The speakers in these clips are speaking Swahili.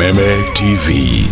Kameme TV.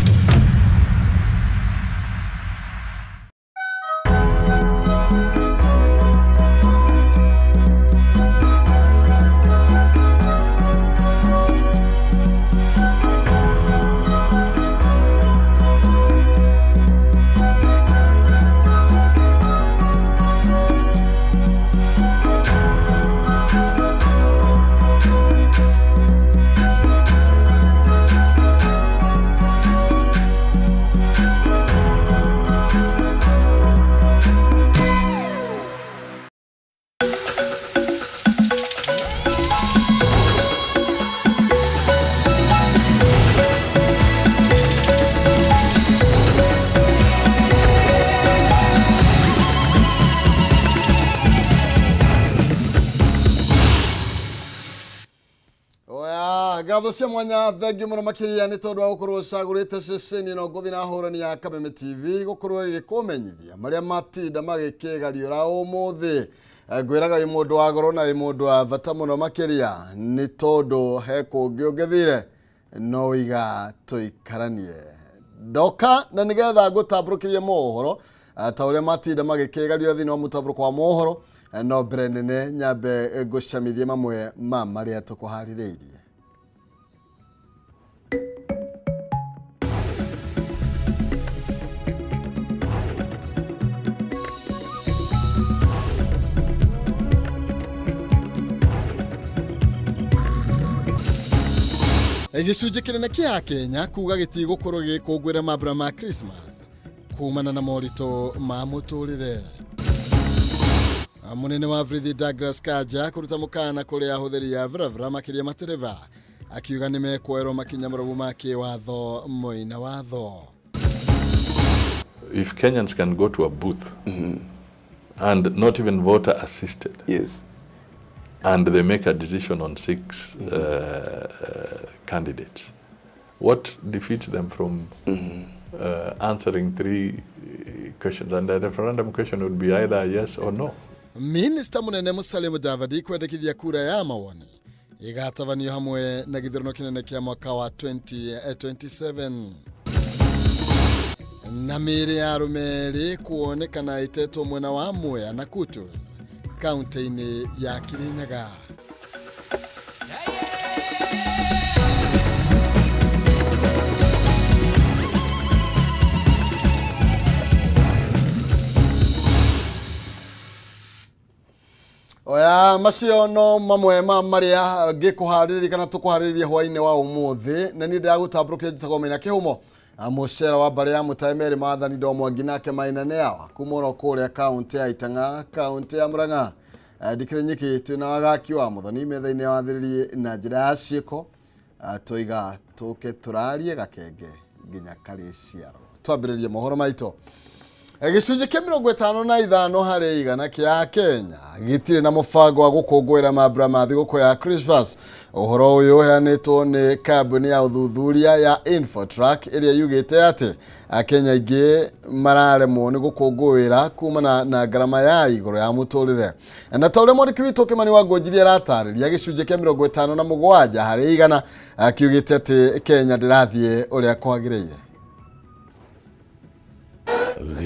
Gatho mwanya thangi muno makiria ni tondu wa gukorwo cagurite ceceni no nguthi na hurani ya Kameme TV gukorwo igikumenyithia maria matinda magikigariura umuthi ngwiraga wi mundu wa goro na wi mundu wa bata muno makiria ni tondu he kungi ungithire no wiga tuikaranie doka na nigetha gutabrukirie mohoro ta uria matinda magikigariura thini wa mutabruko wa mohoro no brenene nyambe gucamithie mamwe ma maria tukuhaririirie. Gicunjĩ kinene kia Kenya kuga giti gukorwo gikungwira mambura ma Christmas kumana na morito ma muturire. Munene wa Vrithi Douglas Kanja kuruta mukana kuri ahuthiri ya Vravra makiria matereva akiuga ni mekwerwo makinya murubu make watho moina watho. If Kenyans can go to a booth and not even voter assisted, yes, and they make a decision on 6 candidates, what defeats them from answering 3 questions? And the referendum question would be either yes or no. Minister munene Musalia Mudavadi kwendekithia kura ya mawoni igatavanio hamwe na githurano kinene kia mwaka wa 2027. Na mĩĩrĩ ya arũme kuonekana itetwo mwena wa Mwea na Kutus kaunti-inĩ ya Kirinyaga. Oya macio no mamwe ma maria ngikuhaririria kana tukuhaririria hwaine wa umuthi na ni ndagutambrukia jitagomena kihumo mucera wa mbare ya Mutaimeri Maathani ndo Mwangi nake mainane yawa kumoro kuria kaunti ya Itanga kaunti ya Murang'a ndikirenyiki twina wagaki wa muthoni metha-ini wa thiriri na njira ya ciiko tuiga tuke turarie gakenge nginya kari ciaro twambiririe mohoro maito. Gicunjĩ kia 55 harĩ igana kia Kenya gitire na mubango wa gukungwira mambura ma thigũkũ ya Christmas. Uhoro uyu uheanĩtwo ni kambuni ya uthuthuria ya Infotrack iria yugite ati Akenya ingi mararemwo ni gukungwira kumana na garama ya iguru ya muturire. Na ta uria mwandiki witu Kimani Wangũnjiri aratariria gicunjĩ kia 57 harĩ igana akiugite ati Kenya ndirathie uria kwagĩrĩire.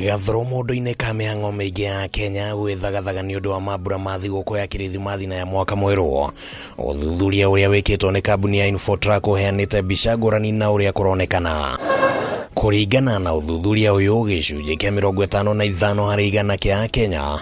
Gathro mundu-inĩ ka mĩhang'o mĩingĩ ya Kenya gwĩthagathaga nĩ ũndũ wa mambura ma thigũkũ ya Kirithimathi na ya mwaka mwerũ. Ũthuthuria ũrĩa wĩkĩtwo nĩ kambuni ya Infotrack ũheanĩte mbica ngũrani na ũrĩa kũronekana. Kũringana na ũthuthuria ũyũ, gĩcunjĩ kia 55 harĩ igana kia Kenya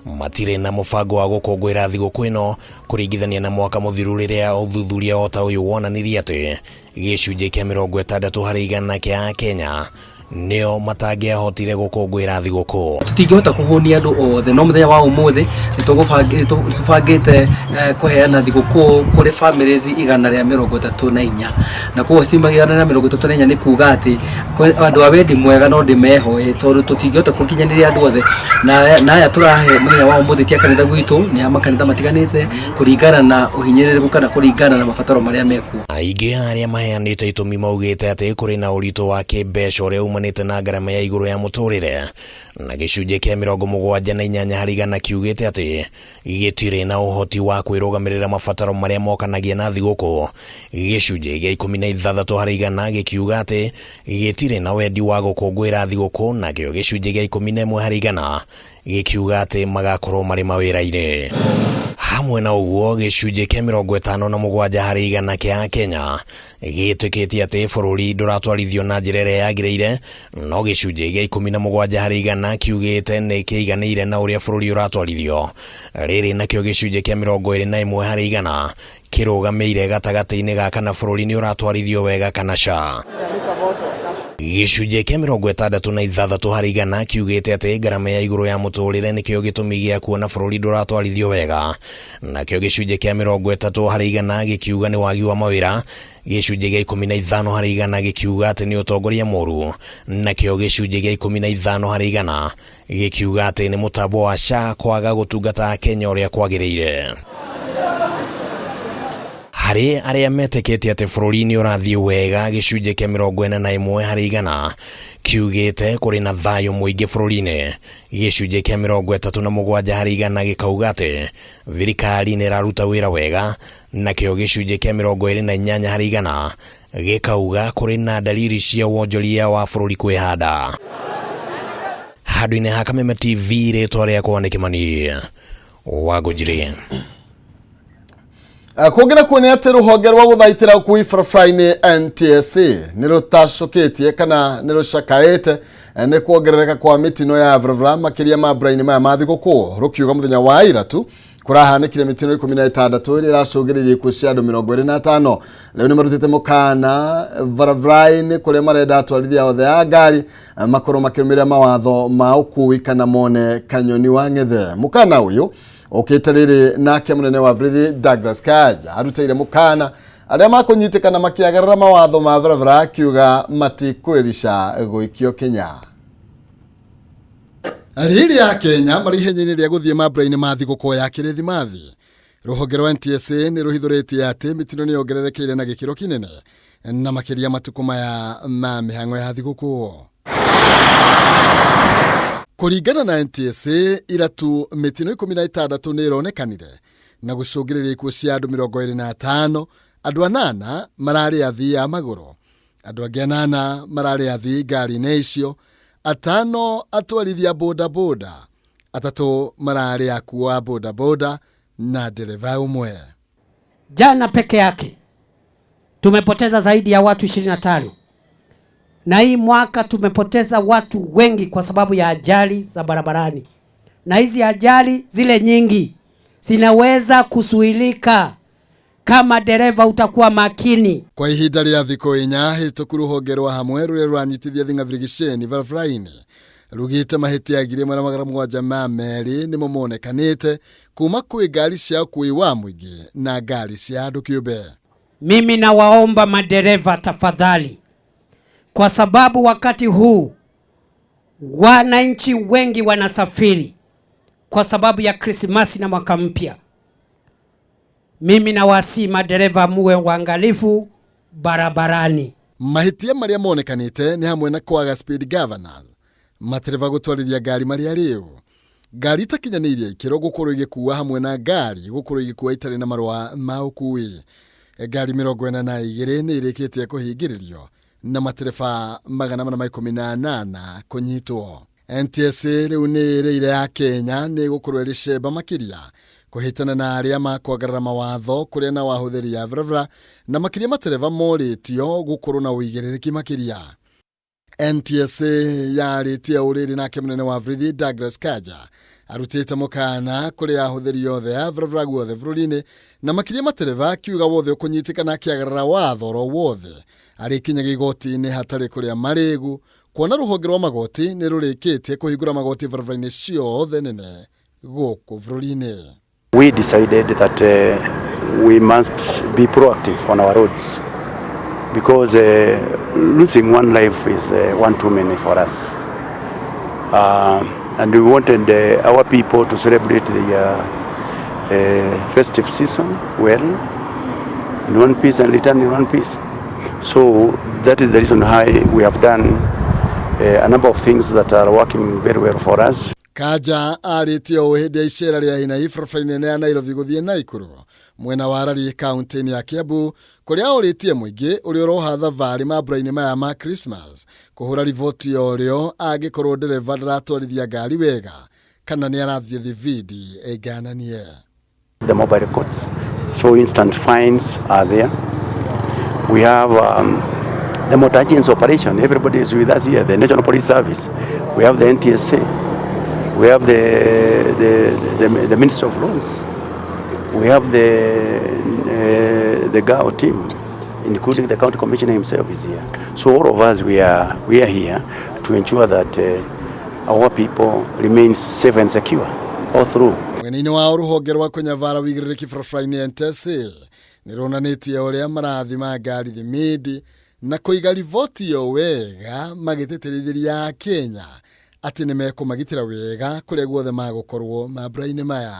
matirĩ na mũbango wa gũkũngũĩra thigũkũ ĩno kũringithania na mwaka mũthiru rĩrĩa ũthuthuria o ta ũyũ wonanirie atĩ gĩcunjĩ kia 60 harĩ igana kia Kenya nio matangĩahotire gũkũngũĩra thigũkũ. Tutingĩhota kũhũnia andũ othe no mũthenya wa ũmũthĩ nĩtũbangĩte kũheana thigũkũ kũrĩ families 134 na koguo cimagĩana na 134 nĩ kuga atĩ andũ a wendi mwega no ndĩmehoe tondũ tũtingĩhota gũkinyanĩria andũ othe na aya tũrahe mũthenya wa ũmũthĩ tia kanitha gwitũ nĩ amakanitha matiganĩte kũringana na ũhinyĩrĩrĩku kana kũringana na mabataro marĩa mekuo. Aingĩ arĩa maheanĩte itũmi maugĩte atĩ kũrĩ na ũritũ wa kĩmbeca ũrĩa mareganite na ngarama ya iguru ya muturire na gicunje kia 78 harĩ igana kiugite ati gitire na uhoti wa kwirugamirira mabataro maria mokanagia na thiguku. Gicunje gia 16 harĩ igana gikiuga ati gitire na wendi wa gukungwira thiguku, na kio gicunje gia 11 harĩ igana gikiuga ati magakorwo mari mawira-ine. Hamwe na uguo gicunje kia 57 harĩ igana kia Kenya gitwikĩtie ati bũrũri ndũratwarithio na njĩra ĩrĩa yagĩrĩire, no gicunje gia 17 harĩ igana kiugĩte nĩ kĩiganĩire na ũrĩa bũrũri ũratwarithio. Rĩrĩ nakĩo gicunje kia 21 harĩ igana kĩrũgamĩire gatagatĩ-inĩ ga kana bũrũri nĩ ũratwarithio wega kana ca. Gicunje kia 66 harĩ igana kiugĩte atĩ ngarama ya igũrũ ya mũtũrĩre nĩkĩo gĩtũmi gĩa kuona bũrũri ndũratwarithio wega. Nakĩo gicunje kia 30 harĩ igana gĩkiuga nĩ wagi wa mawĩra. Gicunje gia 15 harĩ igana gĩkiuga atĩ nĩ ũtongoria mũru. Nakĩo gicunje gia 15 harĩ igana gĩkiuga atĩ nĩ mũtambo wa SHA kwaga gũtungata Kenya ũrĩa kwagĩrĩire. Harĩ arĩa metĩkĩtie atĩ bũrũri nĩ ũrathiĩ wega, gicunje kia 41 harĩ igana kiugĩte kũrĩ na thayũ mũingĩ bũrũri-inĩ. Gicunje kia 37 harĩ igana gĩkauga atĩ thirikari nĩ ĩraruta wĩra wega. Nakĩo gicunje kia 28 harĩ igana gĩkauga kũrĩ na dalili cia wonjoria wa bũrũri kwĩhanda. Handũ-inĩ ha Kameme TV, rĩtwa rĩakwa nĩ Kĩmani Wangũnjiri. Kũngĩra kuonania atĩ rũhonge rwa gũthaitĩra ũkui barabara-inĩ NTSA nĩ rũtacũkĩtie kana nĩ rũcakaĩte nĩ kuongerereka kwa mĩtino ya barabara makĩria mambura-inĩ maya ma thigũkũ. Rũkiuga mũthenya wa ira tu kũrahanĩkire mĩtino 16 ĩrĩa ĩracũngĩrĩirie ikuũ cia andũ 25. Rĩu nĩ marutĩte mũkana barabara-inĩ kũrĩa marenda atwarithia othe a ngari makorwo makĩrũmĩrĩra mawatho ma ũkui kana mone kanyoni wa ng'ethe. Mũkana ũyũ okĩte rĩrĩ nake mũnene wa borithi Douglas Kanja arutĩire mũkana arĩa makũnyitĩkana makĩagarara mawatho ma barabara, akiuga matikwĩrica gũikio Kenya. Rĩrĩ ya Kenya marĩ ihenya-inĩ rĩa gũthiĩ mambura-inĩ ma thigũkũ ya Kirithimathi. Rũhonge rwa NTSA nĩ rũhithũrĩtie atĩ mĩtino nĩ yongererekeire na gĩkĩro kĩnene na makĩria matukũ maya ma mĩhang'o ya thigũkũ. Kũringana na NTSA, iratu mĩtino 16 nĩ ĩronekanire na gũcũngĩrĩria ikuũ cia andũ 25. Andũ 8 mararĩ athii a magũrũ, andũ angĩ 8 mararĩ athii ngari-inĩ icio, 5 atwarithia boda boda, 3 mararĩ akuu a boda boda na dereva umwe. Jana peke yake tumepoteza zaidi ya watu 25. Na hii mwaka tumepoteza watu wengi kwa sababu ya ajali za barabarani. Na hizi ajali zile nyingi zinaweza kusuilika kama dereva utakuwa makini. Kwa ihinda rĩa thikũ 4 hĩtũku rũhonge rwa hamwe rũrĩa rwanyitithia thing'athirigiceni barabara-inĩ rugĩte mahĩtia 1,700 ma merĩ nĩmo monekanĩte kuma kwĩ ngari cia ũkui wa mũingĩ na ngari cia andũ kĩũmbe. Mimi nawaomba madereva tafadhali, kwa sababu wakati huu wananchi wengi wanasafiri kwa sababu ya Krismasi na mwaka mpya. Mimi nawasihi madereva muwe waangalifu barabarani. Mahĩtia marĩa monekanĩte nĩ hamwe na kwaga speed governors, matereva gũtwarithia ngari marĩa rĩu, ngari itakinyanĩirie ikĩro gũkorwo igĩkuua hamwe na ngari gũkorwo igĩkuua itarĩ na marũa ma ũkui. Ngari 42 nĩ irĩkĩtie kũhingĩrĩrio na matereba 418 kũnyitwo. NTSA rĩu nĩ ĩrĩire ya Kenya nĩ gũkorwo ĩrĩ cemba makĩria kũhĩtana na arĩa makwagarara mawatho kũrĩa na wahũthĩri ya barabara na makĩria matereba morĩtio gũkorwo na ũigĩrĩrĩki makĩria. NTSA yarĩtie ũrĩrĩ nake mũnene wa borithi Douglas Kanja arutĩte mũkana kũrĩ ahũthĩri othe ya barabara guothe bũrũri-inĩ na makĩria matereba akiuga wothe ũkũnyitĩkana akĩagarara watho ro wothe arĩkinyaga igoti-inĩ hatarĩ kũrĩa marĩgu, kuona rũhonge rwa magoti nĩ rũrĩkĩtie kũhingũra magoti barabara-inĩ ciothe nene gũkũ bũrũri-inĩ. We decided that we must be proactive on our roads because losing one life is one too many for us. And we wanted our people to celebrate the festive season well, in one piece and return in one piece. So that is the reason why we have done a number of things that are working very well for us. Kaja aritio uhidi ya icera ria hina ifrofraine ya Nairobi guthie Naikuru mwena wa Rari county ya Kiambu kuria uritie muingi uri uroha thavari mambura-ini maya ma Christmas kuhura rivoti yorio agikorwo ndereva ndaratwarithia ngari wega kana ni arathie thividi egananie. The mobile courts, so instant fines are there. We have the motor agents operation. Everybody is with us here. The National Police Service. We have the NTSA. We have the Ministry of Loans. We have the GAO team, including the county commissioner himself is here. So all of us we are here to ensure that our people remain safe and secure all through. Mwenini wa uruhonge rwa kunyavara wigiriki frofraine NTSA nironanitie uria marathima ngari thimidi na kuiga rivoti yo wega magiteterithiria Kenya ati nimekumagitira wega kuria guothe magukorwo mambura-ini maya.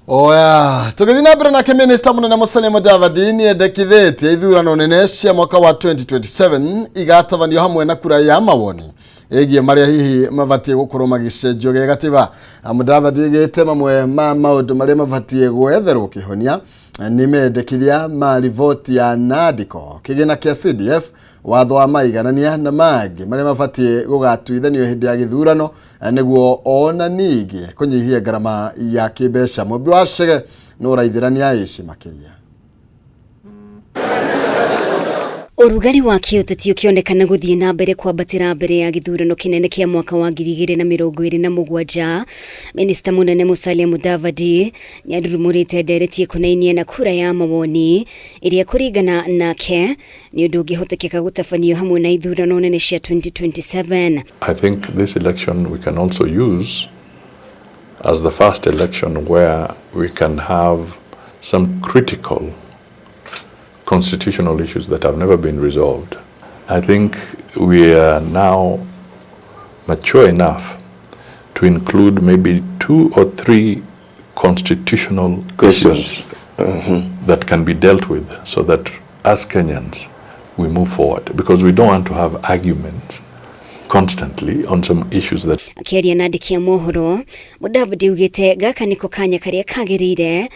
Oya, tugithina mbere nake Minister Munene Musalia Mudavadi ni endekithĩtie ithurano nene cia mwaka wa 2027 igatabanio hamwe na kura ya mawoni egie maria hihi mabatie gukorwo magicenjio gĩgatiba. Mudavadi gĩte mamwe ma maundu maria mabatie gwetherwo kihonia ni mendekithia ma rivoti ya NADCO kigina kia CDF watho wa maiganania na magi maria mabatie gugatuithanio hindi ya githurano niguo ona ningi kunyihia garama ya kibesha. Mumbi wa Chege no raithirania ici makiria. Urugari wa kiuteti ukionekana guthie na mbere kwambatira mbere ya githurano kinene kia mwaka wa 2027. Minister Munene Musalia Mudavadi niarumurite nderetie kunainie na kura ya mawoni iria kuringana nake ni undu ungihotekeka gutabanio hamwe na ithurano nene cia 2027. I think this election we can also use as the first election where we can have some critical constitutional issues that have never been resolved. I think we are now mature enough to include maybe 2 or 3 constitutional issues that can be dealt with so that as Kenyans we move forward, because we don't want to have arguments constantly on some issues that akiaria nandikia mohoro Mudavadi ugite gaka niko kanya karia kagirire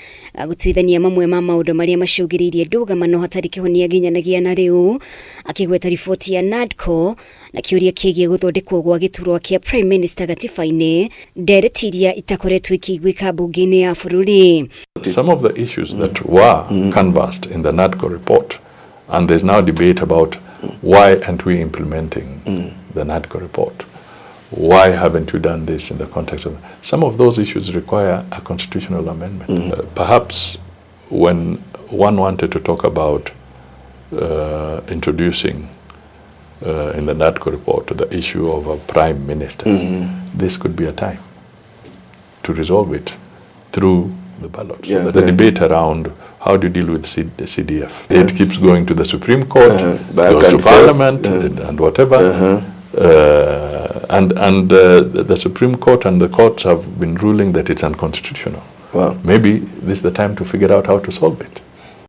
gutuithania mamwe ma maundu maria macugiririe ndugamano hatari kihonia ginyanagia na riu akigweta ripoti ya NADCO na kiuria kigie guthondekwo gwa giturwa kia Prime Minister gatiba-ini nderetiria itakoretwo ikigwika bunge-ini ya bururi. Some of the issues that were canvassed in the NADCO report, and there's now debate about why aren't we implementing the NADCO report? Why haven't you done this in the context of... Some of those issues require a constitutional amendment. Perhaps when one wanted to talk about introducing in the NADCO report the issue of a prime minister, this could be a time to resolve it through the ballot. So the debate around how do you deal with the CDF? It keeps going to the Supreme Court, goes to Parliament, and whatever. The Supreme Court and the courts have been ruling that it's unconstitutional. Wow. Maybe this is the time to figure out how to solve it.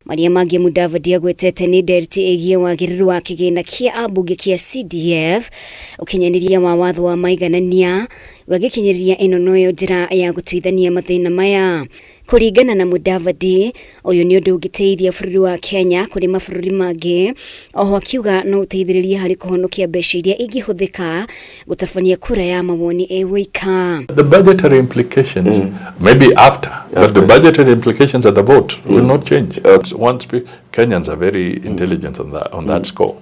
Maria Mangi Mudavadi agwetete ni ndereti egie wagiriru wa kigina kia abunge kia CDF ukinyaniria wa watho wa maiganania wagikinyiriria ino noyo njira ya gutuithania mathina maya. Kuringana na Mudavadi, uyu ni undu ungiteithia bururi wa Kenya kuri mabururi mangi, oho akiuga no uteithiriria hari kuhonokia mbeca iria ingihuthika gutabania kura ya mawoni ewika. The budgetary implications maybe after, but the budgetary implications at the vote will not change. Once Kenyans are very intelligent on that score.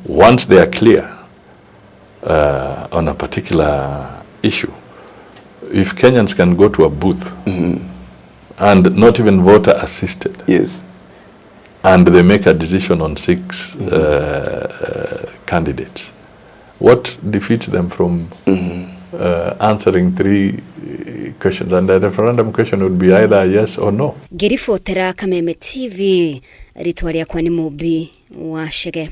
Once they are clear on a particular issue, if Kenyans can go to a booth and not even voter assisted, and they make a decision on 6 candidates, what defeats them from answering 3 questions? And the referendum question would be either yes or no. Ngiribotera Kameme TV, ritwa riakwa ni Mumbi wa Chege.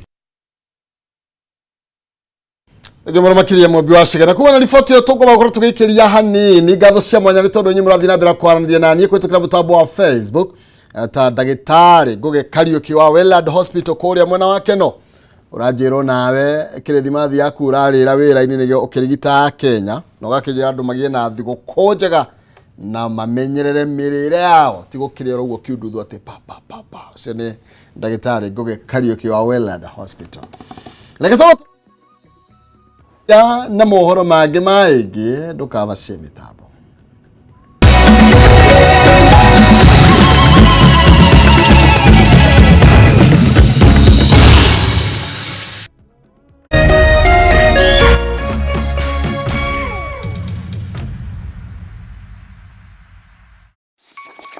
Gemora makiria Mumbi wa Chege na kuwa na ripoti yo tugwa bakora tugikiria hanini ngatho cia mwanya ritondu nyi murathina mbere kwaranĩria na niĩ kwitukira mutambo wa Facebook ta ndagĩtarĩ Ngugi Kariuki wa Wellad Hospital kũrĩa mwena wa Keno ũranjĩrwo nawe kĩrĩthimathi yaku ũrarĩra wĩra-inĩ nĩguo ũkĩrigita Kenya na ũgakĩnjĩra andũ magĩe na thigũkũ njega na mamenyerere mĩrĩre yao ti gũkĩrĩra ũguo kiunduthu atĩ pa ũcio nĩ ndagĩtarĩ Ngugi Kariuki wa Wellad Hospital. Na mohoro mangĩ maingĩ ndũkabacie mĩtambo.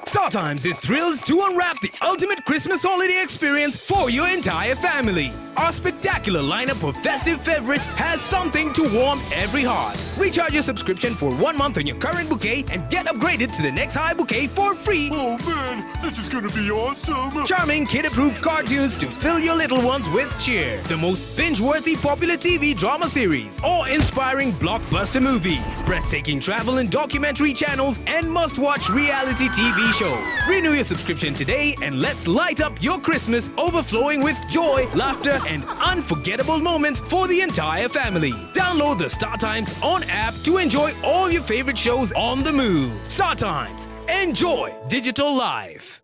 StarTimes is thrilled to unwrap the ultimate Christmas holiday experience for your entire family. Our spectacular lineup of festive favorites has something to warm every heart. Recharge your subscription for 1 month on your current bouquet and get upgraded to the next high bouquet for free. Oh man, this is gonna be awesome! Charming kid-approved cartoons to fill your little ones with cheer. The most binge-worthy popular TV drama series or inspiring blockbuster movies. Breathtaking travel and documentary channels and must-watch reality TV shows. Renew your subscription today and let's light up your Christmas overflowing with joy, laughter and unforgettable moments for the entire family. Download the StarTimes On app to enjoy all your favorite shows on the move. StarTimes. Enjoy digital life.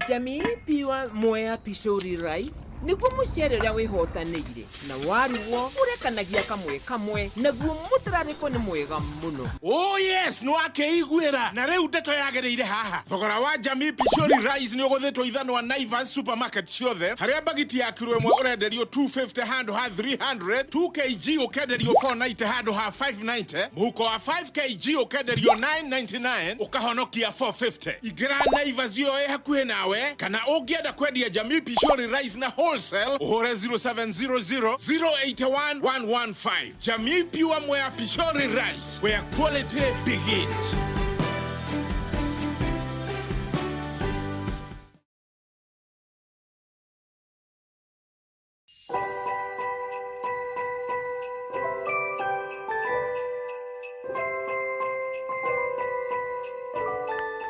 Jamii piwa moya pishori rice niguo mucere uria wihotanĩire na waruo urekanagia kamwe naguo mutararĩko nĩ mwega muno. Oh yes, no akeiguĩra na rĩu ndeto yagereire haha. Thogora wa Jamii Pishori rice nĩ ũgũthĩtwo ithanwa Naivas supermarket ciothe harĩa bagiti ya kiro ĩmwe ũrenderio 250 handũ ha 300, 2 kg ũkenderio 490 handũ ha 590, mũhuko wa 5 kg ũkenderio 999 ũkahonokia 450. Ingĩra Naivas yo hakuhĩ nawe kana ũngĩenda kwendia Jamii Pishori rice na wholesale uhore 0700 081 115. Jamii Pure Moya Pishori rice where quality begins.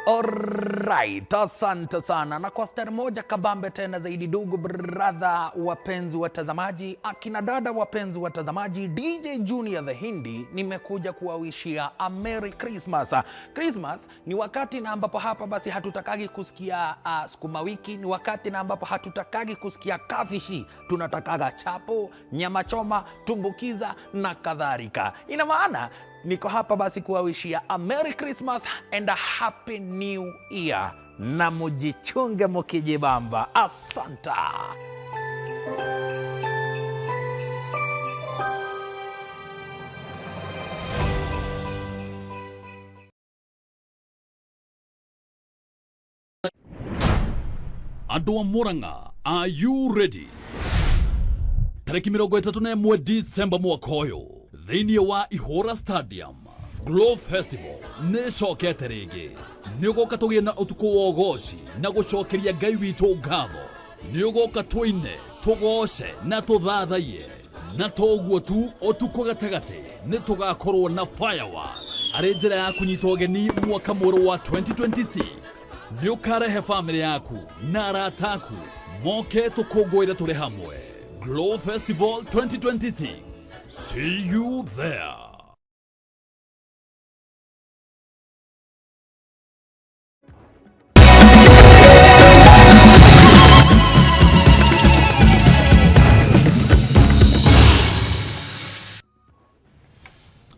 Alright, asante sana. Na kwa stari moja kabambe tena zaidi, ndugu brother wapenzi watazamaji, akina dada wapenzi watazamaji, DJ Junior the Hindi nimekuja kuwawishia a Merry Christmas. Christmas ni wakati na ambapo hapa basi hatutakagi kusikia sukuma wiki, ni wakati na ambapo hatutakagi kusikia kafishi, tunatakaga chapo, nyama choma, tumbukiza na kadhalika. Ina maana niko hapa basi kuwawishia a Merry Christmas and a Happy New Year. Na mujichunge mukijibamba. Asanta. Andũ a Murang'a, are you ready? Tarĩki 31 December mwaka ũyũ thĩinĩ wa Ihora Stadium, Glow Festival nĩ cokete rĩngĩ. Nĩ ũgoka tũgĩe na ũtukũ wa ũgoci na gũcokeria Ngai witũ ngatho. Nĩ ũgoka tũine, tũgoce na tũthathaiye. Na toguo tu ũtukũ gatagatĩ nĩ tũgakorwo na fireworks. Arĩ njĩra ya kũnyita ũgeni mwaka mwerũ wa 2026. Nĩ ũkarehe family yaku na arata aku moke tũkũngũĩre tũrĩ hamwe. Glow Festival 2026. See you there.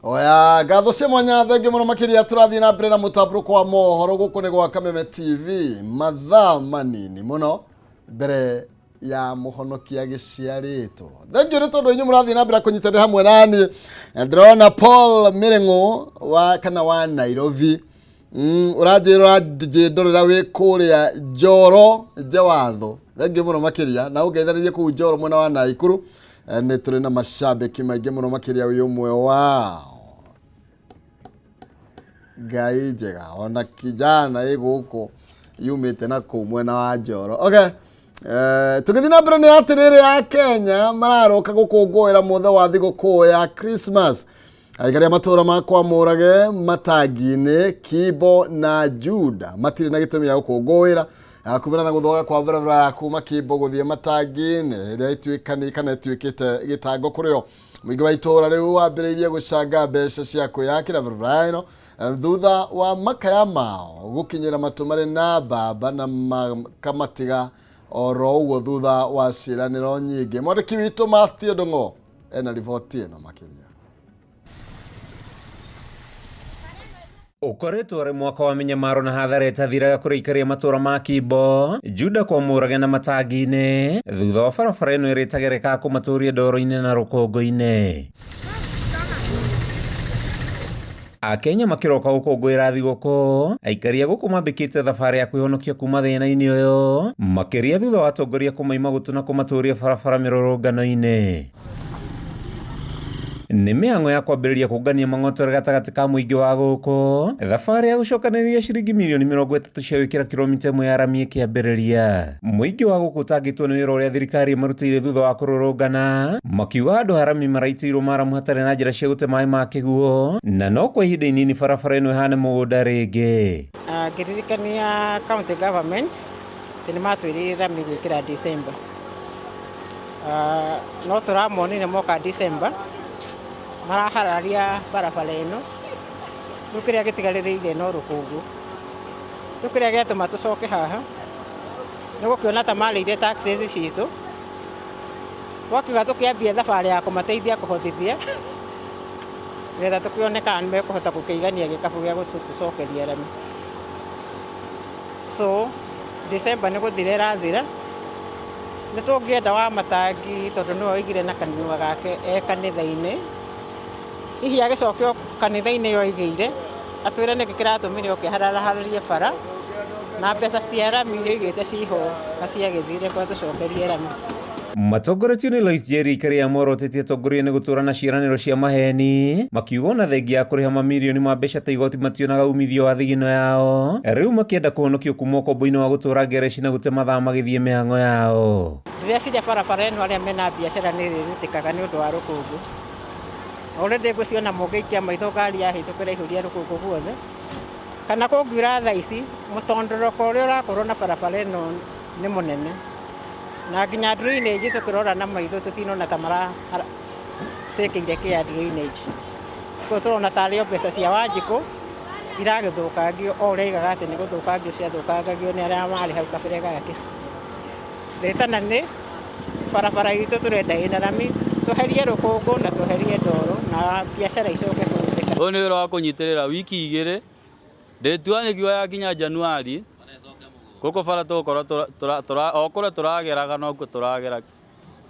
Oya, gatho cia mwanya thengi muno makiria turathi na mbere na mutambuko wa mohoro guku ni gwa Kameme TV mathaa manini muno mbere ya muhonokia giciarĩtwo. Thengi nĩ tondũ inyu mũrathi na mbere kũnyitanĩra hamwe nani. Ndĩrona Paul Mirengo wa kana wa Nairobi. Ũranjĩra ndorera wĩ kũrĩa Njoro Njawatho. Thengi muno makiria na ũngeithanirie kũu Njoro mwena wa Naikuru. Nĩ tũrĩ na macambĩki maingĩ muno makiria wĩ ũmwe wao. Ngai njega ona kijana ĩgũkũ yumĩte na kũu mwena wa Njoro. Okay. Tũgĩthiĩ na mbere nĩ atĩrĩrĩ ya Kenya mararoka gũkũngũĩra mũthenya wa thigũkũ ya Christmas. Aikari matura makwa murage matagine Kibo na Juda matire na gitumi ya gukungwira kumira na guthoga kwa barabara ya kuma Kibo guthie matagine ria ituikani kana ituikite gitango kurio mwingi wa itora riu wambiriirie gucanga mbeca cia kwiyakira barabara ino thutha wa makaya mao gukinyira matumari na baba na kamatiga oro uguo thutha wa ciraniro nyingi. Mwandiki witu Matthew Ndung'u ena riboti ino makiria. Ukoretwo ari mwaka wa minyamaro na hathara itathiraga kuri ikaria matura ma Kibo Juda kwa murage na matagine thutha wa barabara ino iritagereka kumaturia ndoro-ini na rukungu-ini. Akenya makiroka gukungwira thigũkũ aikaria guku mambikite thabari ya kwihonokia kuma thina-ini uyu makiria thutha wa atongoria kumaima gutuna kumaturia barabara mirurungano-ini. Nĩ mĩhang'o ya kwambĩrĩria kũngania mang'otore gatagatĩ ka mũingĩ wa gũkũ thabarĩ ya gũcokanĩrĩria ciringi mirioni 30 cia gwĩkĩra kilomita 1 ya rami ĩkĩambĩrĩria. Mũingĩ wa gũkũ ũtangĩtwo nĩ wĩra ũrĩa thirikari ĩmarutĩire thutha wa kũrũrũngana makiuga handũ ha rami maraitĩirwo maramu hatarĩ na njĩra cia gũte maĩ ma kĩguo na no kwa ihinda inini barabara ĩno ĩhane mũgũnda rĩngĩ. Ngĩririkania county government nĩ matwĩrĩire rami gwĩkĩra December no tũramonire moka December marahararia barabara ĩno rĩu kĩrĩa gĩtigarĩrĩire no rũkũngũ. Rĩu kĩrĩa gĩatũma tũcoke haha nĩ gũkĩona ta marĩire taxes citũ twakiuga tũkĩambia thabarĩ ya kũmateithia kũhotithia nĩgetha tũkĩone kana nĩ mekũhota gũkĩigania gĩkabũ gĩa gũtũcokeria rami. So December nĩ gũthira ĩrathira nĩ tũngĩenda wa matangi tondũ nĩwe oigire na kanua gake kanitha-inĩ hihi agĩcokio kanitha-inĩ yoigĩire atwĩre nĩkĩ kĩratũmire ũkĩhararaharĩrie bara na mbeca cia rami iria oigĩte ciho na ciagĩthire kwa tũcokerie rami. Matongoretio nĩ Lois Njeri ikaria morotĩtie atongoria nĩ gũtũra na ciĩranĩro cia maheni makiuga ona thengia ya kũrĩha mamirioni ma mbeca ta igoti mationaga umithio wa thigino yao rĩu makĩenda kũhonokio kuma ũkombo-inĩ wa gũtũra ngereci na gũte mathaa magĩthiĩ mĩhang'o yao. Rĩrĩa ciria barabara ĩno arĩa mena biacara nĩ rĩrutĩkaga nĩ ũndũ wa rũkũngũ. Already ngũciona mũngĩikia maitho ngari yahĩtũkĩra ihũria rũkũngũ guothe kana kũngiura thaa ici mũtondoroko ũrĩa ũrakorwo na barabara ĩno nĩ mũnene na nginya drainage tũkĩrora na maitho tũtinona ta maratekĩire kĩa drainage. Koguo tũrona tarĩ o mbeca cia Wanjikũ iragĩthũkangio o ũrĩa aigaga atĩ nĩ gũthũkangio ciathũkangagio nĩ arĩa marĩ hau kabere gake. Rĩtana nĩ barabara itũ tũrenda ĩna rami tweherie rũkũngũ na tweherie ndoro na biacara icoke kũrutĩka. Ũyũ nĩ wĩra wa kũnyitĩrĩra wiki igĩrĩ ndĩtua nĩguo yakinya Januari gũkũ bara tũgũkorwo o kũrĩa tũrageraga nokuo tũragera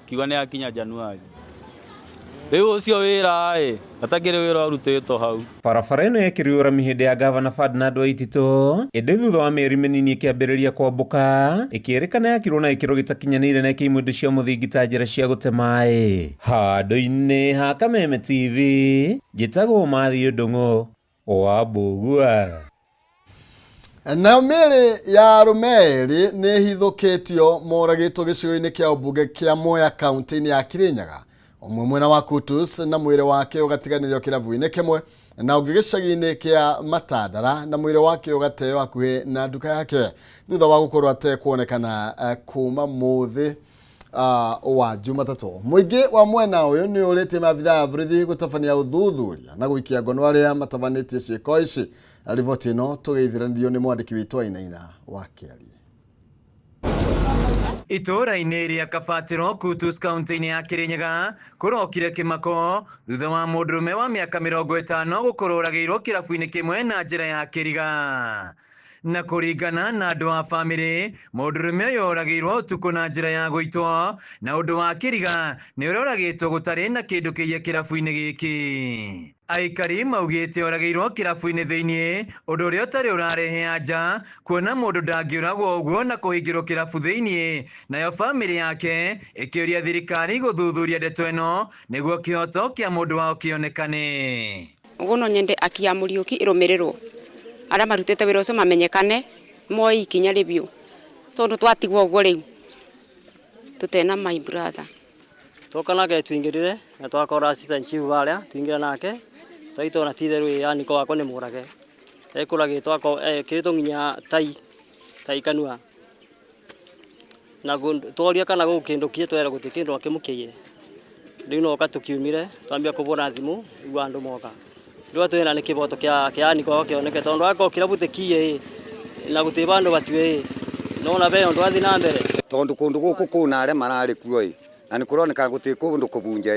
kiuga nĩ yakinya Januari. Rĩu ũcio wĩra gatakĩrĩ wĩra ũrutĩtwo hau. Barabara ĩno yekĩrirwo rami hĩndĩ ya gavana Ferdinand Waititũ ĩndĩ thutha wa mĩeri mĩnini ĩkĩambĩrĩria kwambũka ĩkĩrĩkana yakirwo na gĩkĩro gĩtakinyanĩire na ĩkĩimwo indo cia mũthingi ta njĩra cia gũte maĩ. Handũ-inĩ ha Kameme TV njĩtagwo Matthew Ndung'u wa Mbũgua. Nayo mĩĩrĩ ya Rumeri nĩ hithũkĩtio moragĩtwo gĩcigo-inĩ kĩa ũmbunge kĩa Mwea kaunti-inĩ ya Kirinyaga. Ũmwe mwena wa Kutus na mwĩrĩ wake ũgatiganĩrio kĩrabu-inĩ kĩmwe na ũngĩ gĩcagi-inĩ kĩa Matandara na mwĩrĩ wake ũgateo hakuhĩ na nduka yake thutha wa gũkorwo atekuonekana kuma mũthĩ wa Jumatatũ. Mũingĩ wa mwena ũyũ nĩ ũrĩtie maabithaa a borithi gũtabania ũthuthuria na gũikia ngono arĩa matabanĩtie ciĩko ici. Riboti ĩno tũgeithĩranĩrio nĩ mwandĩki witũ Wainaina wa Kĩarie. Itũra-inĩ rĩa Kabatĩro Kutus kaunti-inĩ ya Kirinyaga kũrokire kĩmako thutha wa mũndũrũme wa mĩaka 50 gũkorwo ũragĩirwo kĩrabu-inĩ kĩmwe na njĩra ya kĩriga. Na kũringana na andũ a bamĩrĩ mũndũrũme ũyũ ũragĩirwo ũtukũ na njĩra ya gũitwo na ũndũ wa kĩriga nĩ ũroragĩtwo gũtarĩ na kĩndũ kĩiya kĩrabu-inĩ gĩkĩ. Aikari maugĩte ũragĩirwo kĩrabu-inĩ thĩinĩ ũndũ ũrĩa ũtarĩ ũrarehe anja kuona mũndũ ndangĩũragwo ũguo na kũhingĩrwo kĩrabu thĩinĩ, nayo bamĩrĩ yake ĩkĩũria thirikari gũthuthuria ndeto ĩno nĩguo kĩhoto kĩa mũndũ wao kĩonekane. Ũguo no nyende akia Mũriũki ĩrũmĩrĩrwo arĩa marutĩte wĩra ũcio mamenyekane moe ikinya rĩbiũ tondũ twatigwo ũguo rĩu tutena my brother toka nake tuingĩrire na twakora assistant chief barĩa tuingĩra nake taito na titherũ yani ko akone mũrage ekũragĩtwo ako kĩrĩtwo nginya tai kanua na twaria kana gũkĩndũkie twera gũtĩ kĩndũ akĩmũkĩie rĩu no katũkiumire twambia kũbũra thimũ rĩu andũ moka rĩu twena nĩ kĩboto kĩa ani ko kĩoneke tondũ ako kĩrabu tĩkie na gũtĩ bandũ batue no na be ndo athi na mbere tondu kundu guku kuna are marari kuo na ni kuroneka guti kundu kubunja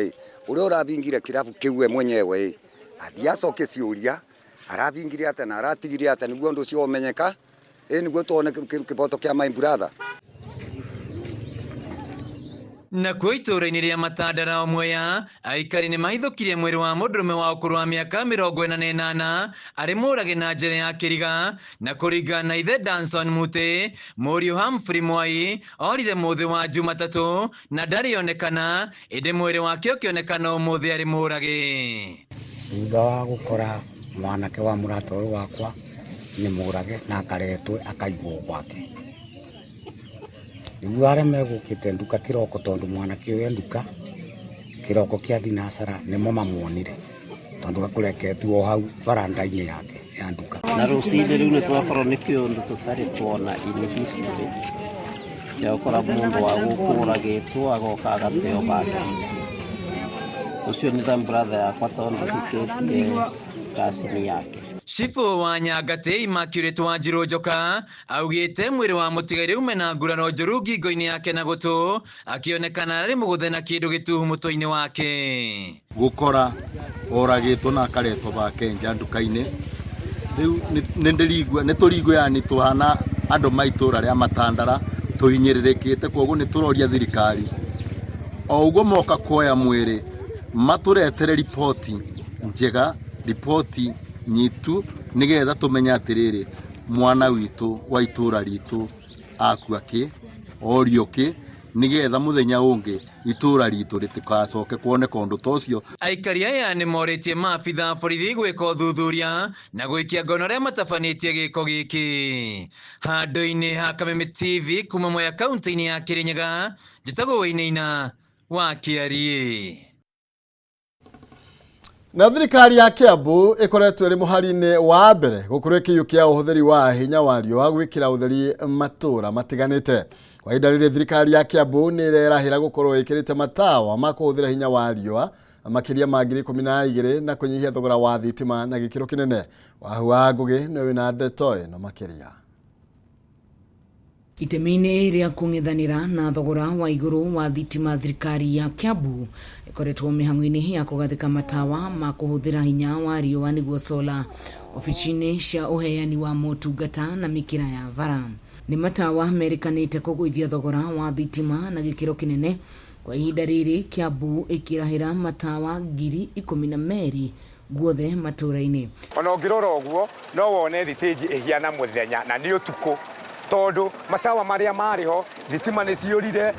uria urabingire kirabu kiwe mwenyewe athia coke ciuria arabingire ate na aratigire ate niguo ndu cio umenyeka niguo tuone kiboto kia my brother na kuitura-ini ria Matandara Omweya aikari ni mahithukirie mwiri wa mundurume wa ukuru wa miaka 48 ari murage na njira ya kiriga na kuringana na ithe Danson Mute Muriu Humphrey Mwai orire muthi wa Jumatatu na ndarionekana indi mwiri wake ukionekana umuthi ari murage thutha wa gukora mwanake wa murata uyu wakwa ni murage na akaretwe akaigwo gwake rĩu arĩa megũkĩte nduka kĩroko tondũ mwanake ũyũ nduka kĩroko kĩa thinacara nĩmo mamuonire tondũ gakũreketwo hau baranda-inĩ yake ya nduka na rũcinĩ rĩu nĩ twakorwo nĩ kĩũndũ tũtarĩ tuona in history ya gũkora mũndũ wa gũkũ ũragĩtwo agoka agateo bage mũciĩ ũcio nĩ than brother yakwa tondũ hikĩtie kasini yake Shifu wa Nyagate Immaculate Wanjiru Njoka augite mwiri wa mutigari umena ngurano njuru ngingo-ini yake na gutu akionekana ari muguthe na kindu gituhu muto-ini wake gukora oragitwo na akaretwo bake nja nduka-ini riu ni turingwo yani tuhana andu maitura ria Matandara tuhinyiririkite koguo ni turoria thirikari o uguo moka kuoya mwiri maturetere ripoti njega ripoti nyitu nigetha tumenya atiriri mwana witu wa itura ritu akua ki orio ki nigetha muthenya ungi itura ritu ritikacoke kuoneka undu tocio aikari aya ni moritie maabitha borithi gwika uthuthuria na gwikia ngono ria matabanitie giko giki handu-ini ha Kameme TV kuma Mwea kaunti-ini ya Kirinyaga njitagwo Wainaina wa Kiarie. Na thirikari ya Kiambu ikoretwo iri muhari-ini wa mbere gukuru kiyukia uhuthiri wa hinya wa riũa gwikira utheri matura matiganite. Kwa ihinda rĩrĩ thirikari ya Kiambu ni irahira gukorwo ikirite matawa ma kuhuthira hinya wa riũa makiria ma 12,000 na kunyihia thogora wa thitima na gikiro kinene. Wahua Ngugi ni wina ndeto ĩno makiria. Itemi-inĩ rĩa kũng'ethanĩra na thogora wa igũrũ wa thitima thirikari ya Kiambu ĩkoretwo mĩhang'o-inĩ ya kũgathĩka matawa ma kũhũthĩra hinya wa riũa nĩguo solar ofici-inĩ cia ũheani wa motungata na mĩkĩra ya bara. Nĩ matawa merĩkanĩte kũgũithia thogora wa thitima na gĩkĩro kĩnene. Kwa ihinda rĩrĩ Kiambu ĩkĩrahĩra matawa 12,000 guothe matũra-inĩ. Ona ũngĩrora ũguo no wone thitanji ĩhiana mũthenya na nĩ ũtukũ tondu matawa maria mariho thitima ni ciurire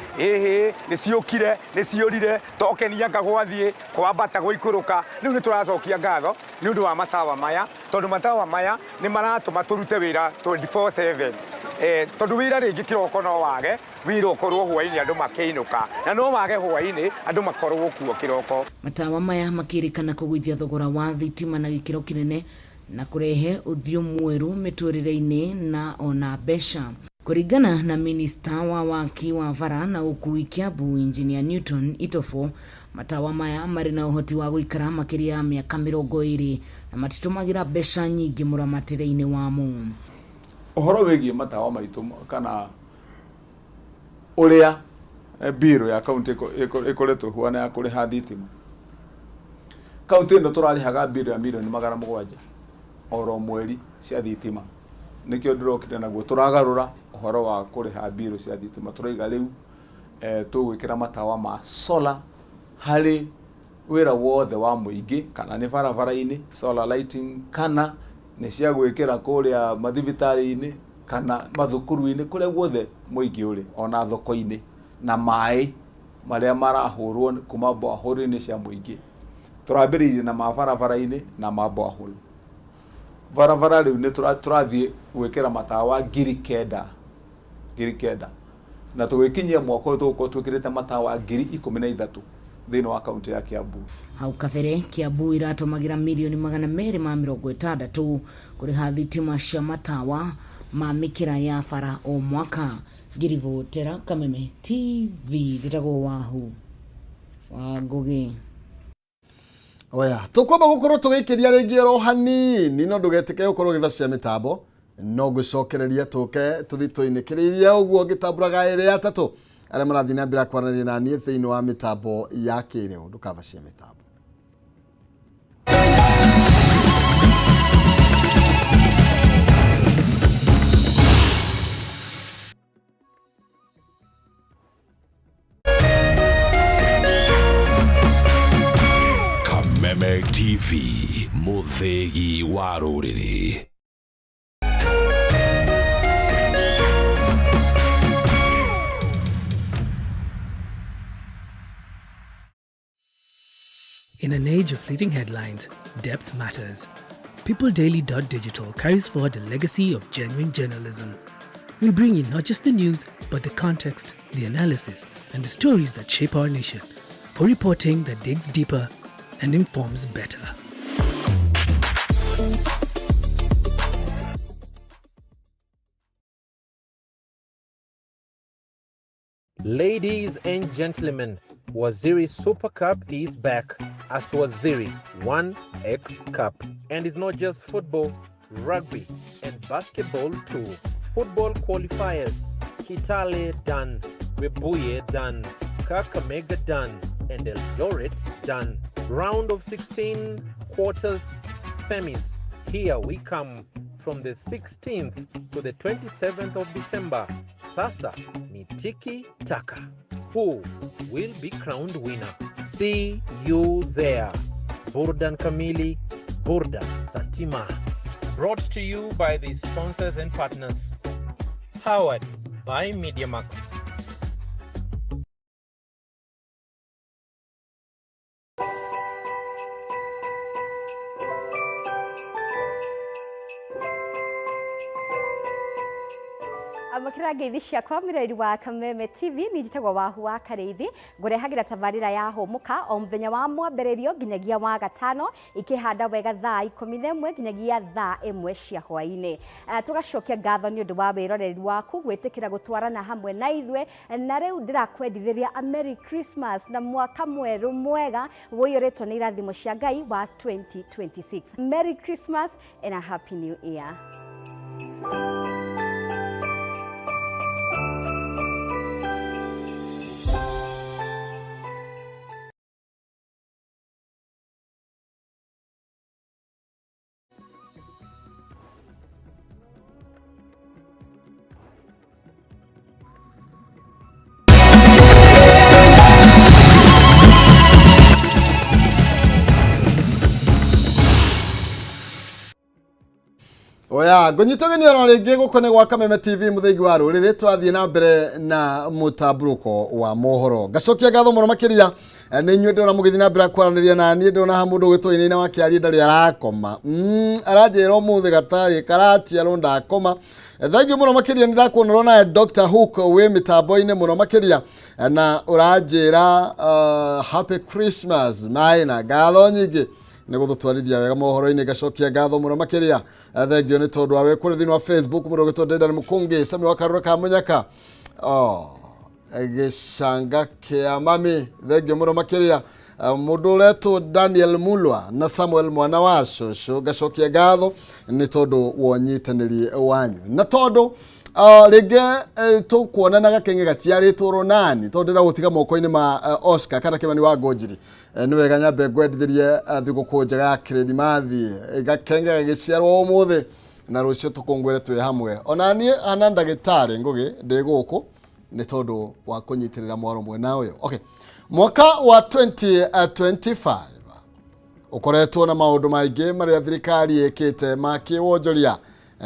ni ciurire tokenia ngagwathie kwambata gwikuruka riu ni turacokia ngatho ni undu wa matawa maya tondu matawa maya ni maratuma turute wira 24/7 tondu wira ringi kiroko no wage wira ukorwo hwaini andu makiinuka na no wage hwaini andu makorwo kuo kiroko. Matawa maya makirikana kugwithia thogora wa thitima na gikiro kinene na kurehe uthio mweru miturire-ini na ona besha. Kuringana na minista wa waki wa bara na ukui Kiambu Engineer Newton Itofo, matawa maya mari na uhoti wa guikara makiria ya miaka 20 na matitumagira besha nyingi muramatire-ini wamo. Uhoro wigie matawa maitu kana uria biro ya kaunti ikoretwo huana ya kuriha thitima. Kaunti ino turarihaga biro ya milioni 700 oro mweri cia thitima nikio ndirokire naguo turagarura uhoro wa kuriha biro cia thitima turaiga riu tugwikira matawa ma solar hari wira wothe wa muingi kana ni barabara-ini solar lighting kana ni cia gwikira kuria mathibitari-ini kana mathukuru-ini kuria guothe muingi uri ona thoko-ini na mai maria marahurwo kuma borehole-ini cia muingi turambiririe na mabarabara-ini na maborehole. Barabara riu ni turathie gwikira matawa 9,000 na tugwikinyia mwako tuko twikirite matawa 13,000 thĩinĩ wa kaunti ya Kiambu. Hau kabere Kiambu iratomagira milioni 260 kuriha thitima cia matawa ma mikira ya bara o mwaka. Ngirivotera Kameme TV ndĩragwo Wahu wa Ngugi. Oya, tukwamba gukorwo tugikiria ringi ro hanini no ndugetike gukorwo githacia mitambo no gucokereria tuke tuthitoinikiriria uguo ngitamburaga ere ya tatu aria marathi na mbira kwaranĩria na niĩ thĩinĩ wa mitambo ya kĩrĩu ndukavacia mitambo. Kameme TV, Muthegi wa Rũrĩrĩ. In an age of fleeting headlines, depth matters. PeopleDaily.digital carries forward a legacy of genuine journalism. We bring you not just the news, but the context, the analysis, and the stories that shape our nation. For reporting that digs deeper and informs better. Ladies and gentlemen, Waziri Super Cup is back as Waziri 1X Cup. And it's not just football, rugby and basketball too. Football qualifiers, Kitale done, Webuye done, Kakamega done, and Eldoret done. Round of 16, quarters, semis. Here we come from the 16th to the 27th of December. Sasa ni tiki taka. Who will be crowned winner? See you there. Burdan Kamili, Burdan Satima. Brought to you by the sponsors and partners. Powered by MediaMax. Amakira ngeithi ciakwa mireri wa Kameme TV nijitagwo Wahu wa Kareithi ngurehagira tabarira ya homuka o muthenya wa mwambererio nginyagia wa gatano ikihanda wega thaa 11 nginyagia thaa 1 cia hwaini. Tugacokia ngatho ni undu wa wiroreri waku gwitikira gutwarana hamwe na ithwe na riu ndirakwendithiria a Merry Christmas na mwaka mweru mwega woyoretwo ni irathimo cia Ngai wa 2026. Merry Christmas and a Happy New Year. Oya, ngonyitogeni oro ringi gukone gwa Kameme TV muthegi wa ruriri twathie na mbere na mutabruko wa mohoro. Gacokia gatho muno makiria ni nywe ndona mugithi na mbere kwaraniria na ni ndona ha mundu gwitwo-ini wa kiari ndari arakoma. Arajero muthi gatari karati aronda akoma. Thank you muno makiria ni ndakuonera na Dr. Hook we mitambo-ini muno makiria na urajira Happy Christmas maina gatho nyingi nego gutwarithia wega mohoro-ini gacokia gatho muno makiria thengio ni tondu wa we kuri thini wa Facebook muno gitondenda ni mukungi Sami wa Karura ka Munyaka gicanga kia mami thengio muno makiria mundu uretwo Daniel Mulwa na Samuel mwana wa Shosho gacokia gatho ni tondu wonyitaniri wanyu na tondu rege tukuonana gakenge gaciaritwo ronani tondu ndira gutiga moko-ini ma Oscar kana Kimani wa Ngonjiri ni wega nyambe ngwendithirie thiguku njega ya Kirithimathi gakenge gagiciarwo umuthi na rucio tukungwire twi hamwe ona ni ana ndagitari Ngugi ndi guku ni tondu wa kunyitirira mwaro mwena uyo. Okay, mwaka wa 2025 ukoretwo na maundu maingi maria thirikari ikite makiwonjoria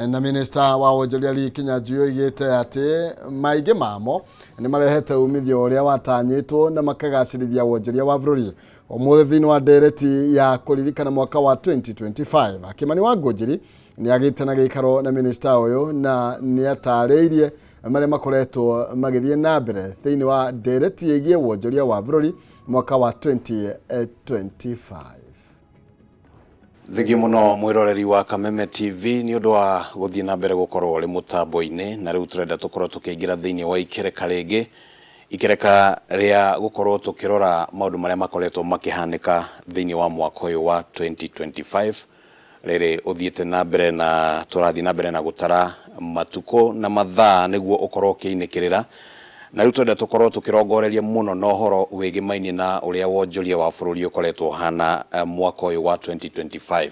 na minister wa wonjoria Lee Kinyanjui igite ati maingi mamo ni marehete umithio uria watanyitwo na makagacirithia wonjoria wa bururi umuthi thini wa ndereti ya kuririkana mwaka wa 2025. Kimani wa Ngonjiri ni agite na gikaro na minister uyu na ni atariirie maria makoretwo magithie na mbere thiini wa ndereti yegie wonjoria wa bururi mwaka wa 2025. Thigi muno mwiroreri wa Kameme TV ni undu wa guthie na mbere gukorwo ri mutambo-ini na riu turenda tukorwo tukiingira thiini wa ikereka ringi ikereka ria gukorwo tukirora maundu maria makoretwo makihanika thiini wa mwaka uyu wa 2025 rere uthiete na mbere na turathi na mbere na gutara matuko na mathaa niguo ukorwo kiinikirira na riu turenda tukorwo tukirongoreria muno no horo wigimainie na uria wonjoria wa bururi ukoretwo hana mwaka uyu wa 2025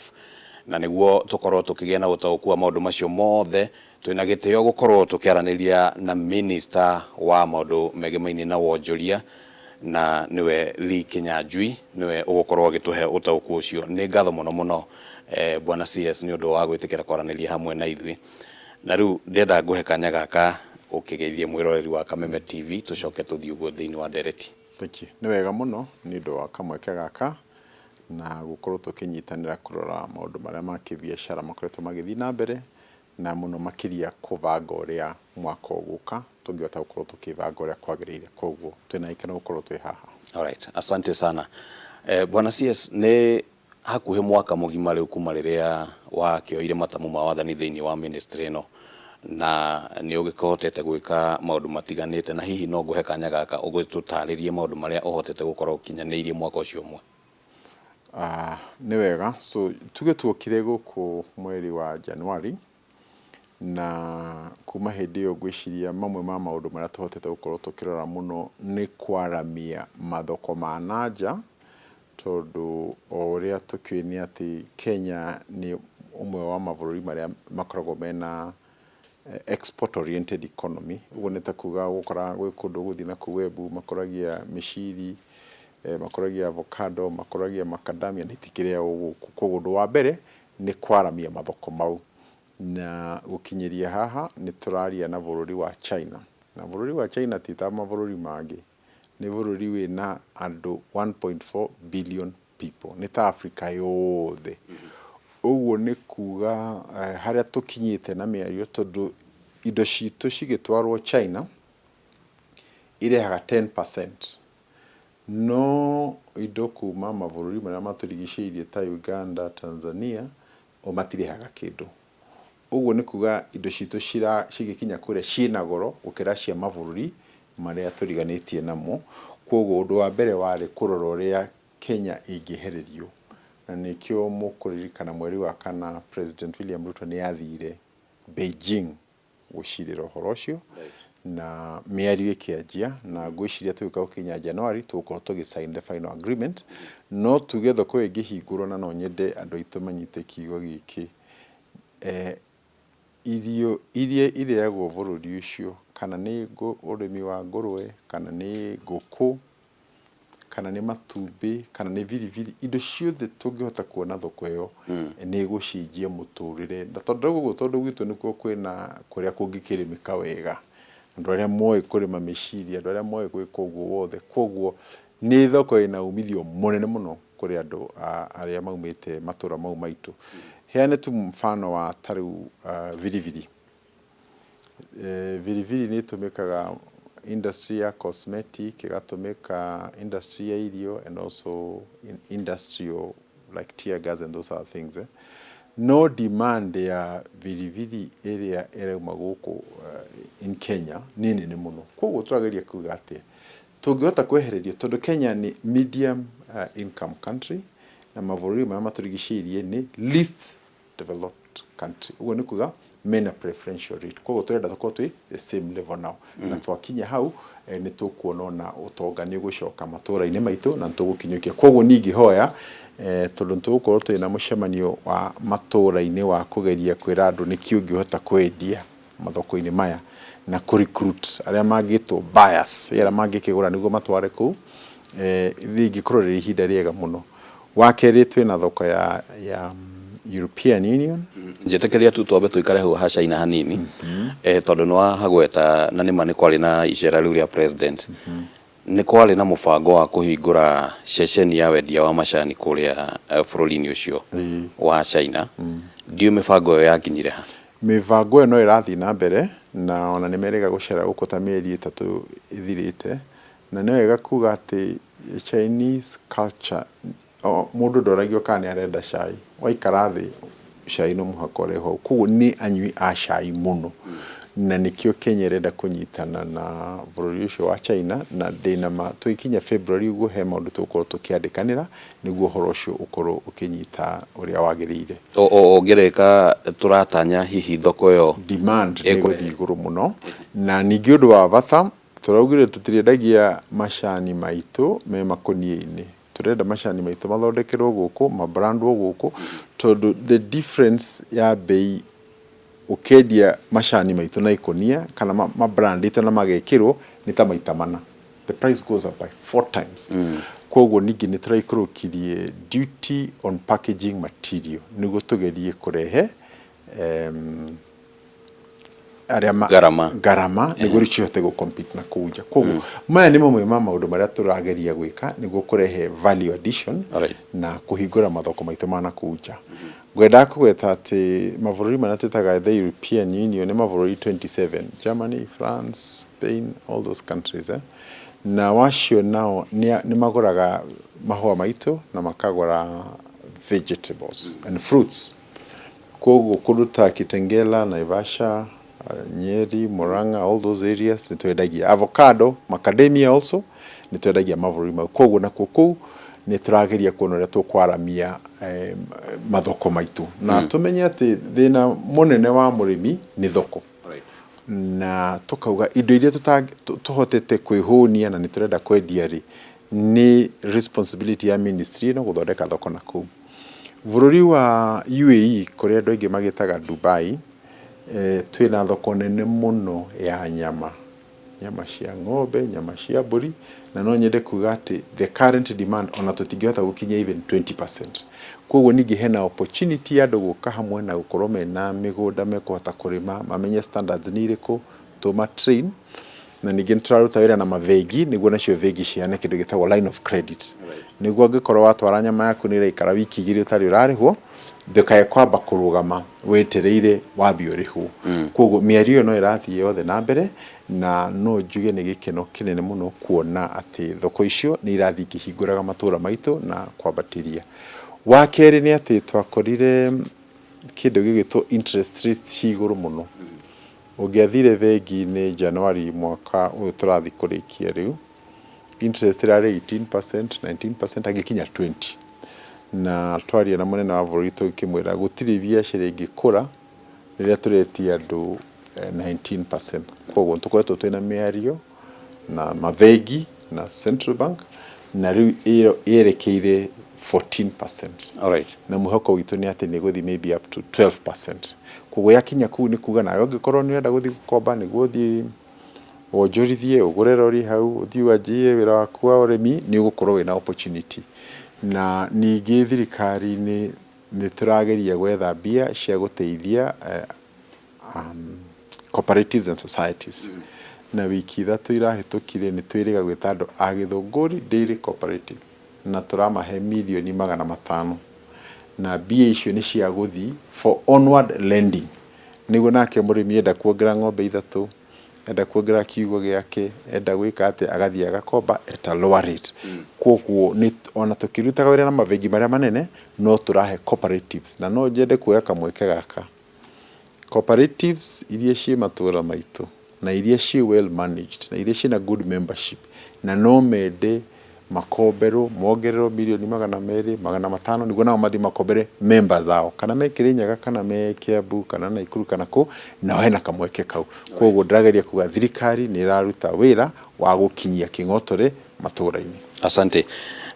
na niguo tukorwo tukigia na utauku wa maundu macio mothe twina gitio gukorwo tukiaraniria na minister wa maundu megimainie na wonjoria na niwe Lee Kinyanjui niwe ugukorwo agituhe utauku ucio ni ngatho muno bwana CS ni undu wa gwitikira kwaraniria hamwe na ithui na riu ndenda nguhe kanya gaka ukigeithie mwiroreri wa Kameme TV tucoke tuthii uguo thiini wa ndereti. Thank you. Ni wega muno ni undu wa kamweke gaka na gukorwo tukinyitanira kurora maundu maria ma kibiashara makoretwo magithii na mbere na muno makiria kuvanga uria mwaka uguka tungihota gukorwo tukivanga uria kwagirire koguo twina ikena gukorwo twi haha. Alright, asante sana. Bwana CS ni hakuhe mwaka mugima riu kuma riria wakioire matamu ma wathani thiini wa ministry no na ni ugikotete gwika maundu matiganite na hihi no nguhe kanya gaka ugitutaririe maundu maria uhotete gukorwo kinyaniirie mwaka ucio umwe. Ni wega so tuge tuokire guku mweri wa Januari na kuma hindi iyo gwiciria mamwe ma maundu maria tuhotete gukorwo tukirora muno ni kwaramia mathoko ma nanja tondu oria tukioni ati Kenya ni umwe wa mabururi maria makoragwo mena export oriented economy uguo nita kuga gukora gwi kundu guthi na kuwebu makoragia mishiri makoragia avocado makoragia macadamia na itikiria kugundu wa mbere ni kwaramia mathoko mau na gukinyiria haha ni turaria na bururi wa China na bururi wa China tita mabururi mangi ni bururi wina andu 1.4 billion people ni ta Africa yothe uguo ni kuga haria tukinyite na miario tondu indo citu cigitwarwo China irehaga 10% no indo kuma mabururi maria maturigiceirie ta Uganda Tanzania o matirehaga kindu uguo ni kuga indo citu cigikinya kure ciina goro gukira cia mabururi maria turiganitie namo koguo undu wa mbere wari kurora uria Kenya ingihererio na nikio mukuririkana mweri wa kana President William Ruto ni athire Beijing gucirira uhoro ucio na miario ikianjia na gwiciria tuka ukinya January tuko tugisign the final agreement no together ko ingihingurwo na no nyende andu itu manyite kigo giki irie yagwo bururi ucio kana ni urimi wa ngurwe kana ni nguku kana ni matumbi kana ni viriviri indo ciothe tungihota kuona thoko iyo ni gucinjia muturire tondu gwitu nikuo kwina kuria kungikirimika wega andu aria moe kurima mishiri andu aria moe gwika uguo wothe koguo ni thoko ina umithio munene muno kuri andu aria maumite matura mau maitu heane tu mfano wa taru viriviri viriviri ni tumikaga industry ya cosmetic igatumika industry ya irio and also in industrial like tear gas and those other things no demand ya viriviri area maguku in Kenya nini ni muno koguo turageria kuga ati tungihota kwehereria tondu Kenya ni medium income country na mavururi ma maturigiceirie ni least developed country uguo ni kuga mena preferential rate koguo turenda tukorwo twi the same level now na twakinya hau ni tukuona na utonga ni gucoka matura-ini maitu na tugukinyukia koguo ningi hoya tondu tugukorwo twina mucemanio wa matura-ini wa kugeria kwira andu ni kiungihota kwendia mathoko-ini maya na recruit aria mangitwo buyers aria mangikigura niguo matware ku ringi korwo ri ihinda riega muno wakeri twina thoko ya European Union njetekeria tu twambe tuikare hu ha China hanini tondu no hagweta na nima ni kwari na icera riu ria president ni kwari na mubango wa kuhingura ceceni ya wendia wa macani kuria bururi-ini ucio wa China ndio mibango yo yakinyire ha mibango no irathi na mbere na ona nĩ merĩga gũcera gũkũ ta mĩeri 3 ĩthirĩte, na nĩ wega kuga atĩ Chinese culture mũndũ ndoragio kana nĩ arenda cai, waikara thĩ cai no mũhaka ũrehwo, koguo nĩ anyui a cai mũno, na nĩkĩo Kenya ĩrenda kũnyitana na bũrũri ũcio wa China, na ndĩna tũikinya February ũguo he maũndũ tũgũkorwo tũkĩandĩkanĩra nĩguo ũhoro ũcio ũkorwo ũkĩnyita ũrĩa wagĩrĩire. Ũngĩrĩka tũratanya hihi thoko ĩyo demand ĩgũthiĩ igũrũ mũno, na ningĩ ũndũ wa bata tũraugire tũtirĩendagia macani maitũ me makũnia-inĩ, turenda macani maitũ mathondekerwo gũkũ, mabrandwo gũkũ, tondũ the difference ya bei ukendia macani maitũ na ikonia kana mabrandĩtwo na magekĩrwo nĩ ta maita mana, the price goes up by 4 times. Koguo ningĩ nĩ tũraikũrũkirie duty on packaging material nĩguo tũgerie kũrehe garama nĩguo rĩcihote gũ-compete na kũu nja. Koguo maya nĩ mamwe ma maũndũ marĩa tũrageria gwĩka nĩguo kũrehe value addition na kũhingũra mathoko maitũ ma na kũu nja. Ngwendaga kũgweta atĩ mabũrũri marĩa twĩtaga the European Union nĩ mabũrũri 27, Germany, France, Spain, all those countries, na wacio nao nĩ magũraga mahũa maitũ na makagũra vegetables and fruits. Koguo kũndũ ta Kitengela, Naivasha, Nyeri, Murang'a, all those areas nĩ twendagia avocado, macadamia also nĩ twendagia mabũrũri mau. Koguo nakuo kũu nĩ tũrageria kuona ũrĩa tũkwaramia mathoko maitũ, na tũmenye atĩ thĩna mũnene wa mũrĩmi nĩ thoko, na tũkauga indo iria tũhotete kwĩhũnia na nĩ tũrenda kwendia rĩ nĩ responsibility ya ministry no gũthondeka thoko na kũu. Bũrũri wa UAE kũrĩa andũ aingĩ magĩtaga Dubai, twĩna thoko nene mũno ya nyama cia ng'ombe, nyama cia mbũri, na no nyende kuga atĩ the current demand ona tũtingĩhota gũkinya even 20%. Koguo ningĩ hena opportunity ya andũ gũka hamwe na gũkorwo mena mĩgũnda mekũhota kũrĩma, mamenye standards nĩ irĩkũ, tũma train, na ningĩ nĩtũraruta wĩra na mabengi nĩguo nacio bengi ciane kĩndũ gĩtagwo line of credit, nĩguo angĩkorwo watwara nyama yaku nĩ ĩraikara wiki 2 ũtarĩ ũrarĩhwo ndũkae kwamba kũrũgama wetereire wambi ũrĩhwo. Koguo mĩario ĩyo no ĩrathiĩ yothe na mbere, na no njuge nĩ gĩkeno kĩnene mũno kuona atĩ thoko icio nĩ irathiĩ ikĩhingũraga matũũra maitũ na kwambatĩria. Wa kerĩ nĩ atĩ twakorire kĩndũ gĩgĩtwo interest rates ci igũrũ mũno. Ũngĩathire bengi-inĩ January mwaka ũyũ tũrathiĩ kũrĩkia rĩu, interest rate 18%, 19%, agĩkinya 20%. Na twaria na mũnene wa bũrũri tũkĩmwĩra gũtirĩ biacara ĩngĩkũra rĩrĩa tũretia andũ 19%. Koguo tũkoretwo twĩna mĩario na mabengi na Central Bank, na rĩu yerekeire 14%. Na mwĩhoko witũ nĩ atĩ nĩ gũthiĩ maybe up to 12%. Koguo yakinya kũu nĩ kuga nawe ũngĩkorwo nĩ ũrenda gũthiĩ gũkomba nĩguo ũthiĩ wonjorithie ũgũre rori hau ũthiĩ wanjie wĩra waku wa ũrĩmi nĩ ũgũkorwo wĩna opportunity. Na ningĩ thirikari-inĩ nĩ tũrageria gwetha mbia cia gũteithia cooperatives and societies. Na wiki 3 irahĩtũkire nĩ twĩrĩga gwĩta andũ a Gĩthũngũri Dairy Cooperative na tũramahe milioni 500, na mbia icio nĩ cia gũthiĩ for onward lending, nĩguo nake mũrĩmi enda kuongerera ng'ombe 3, enda kuongerera kiugũ gĩake, enda gwĩka atĩ agathiĩ agakomba at a lower rate. Koguo ona tũkĩrutaga wĩra na mabengi marĩa manene no tũrahe cooperatives, na no nyende kuoya kamweke gaka. Cooperatives iria ciĩ matũũra maitũ na iria ciĩ well managed na iria ciĩna good membership na no mende makomberwo mongererwo milioni 200, 500 nĩguo nao mathiĩ makombere members ao, kana me Kirinyaga kana me Kiambu kana Naikuru kana kũ, nao hena kamweke kau. Koguo ndĩrageria kuga thirikari nĩ ĩraruta wĩra wa gũkinyia kĩng'otore matũũra-inĩ. Asante.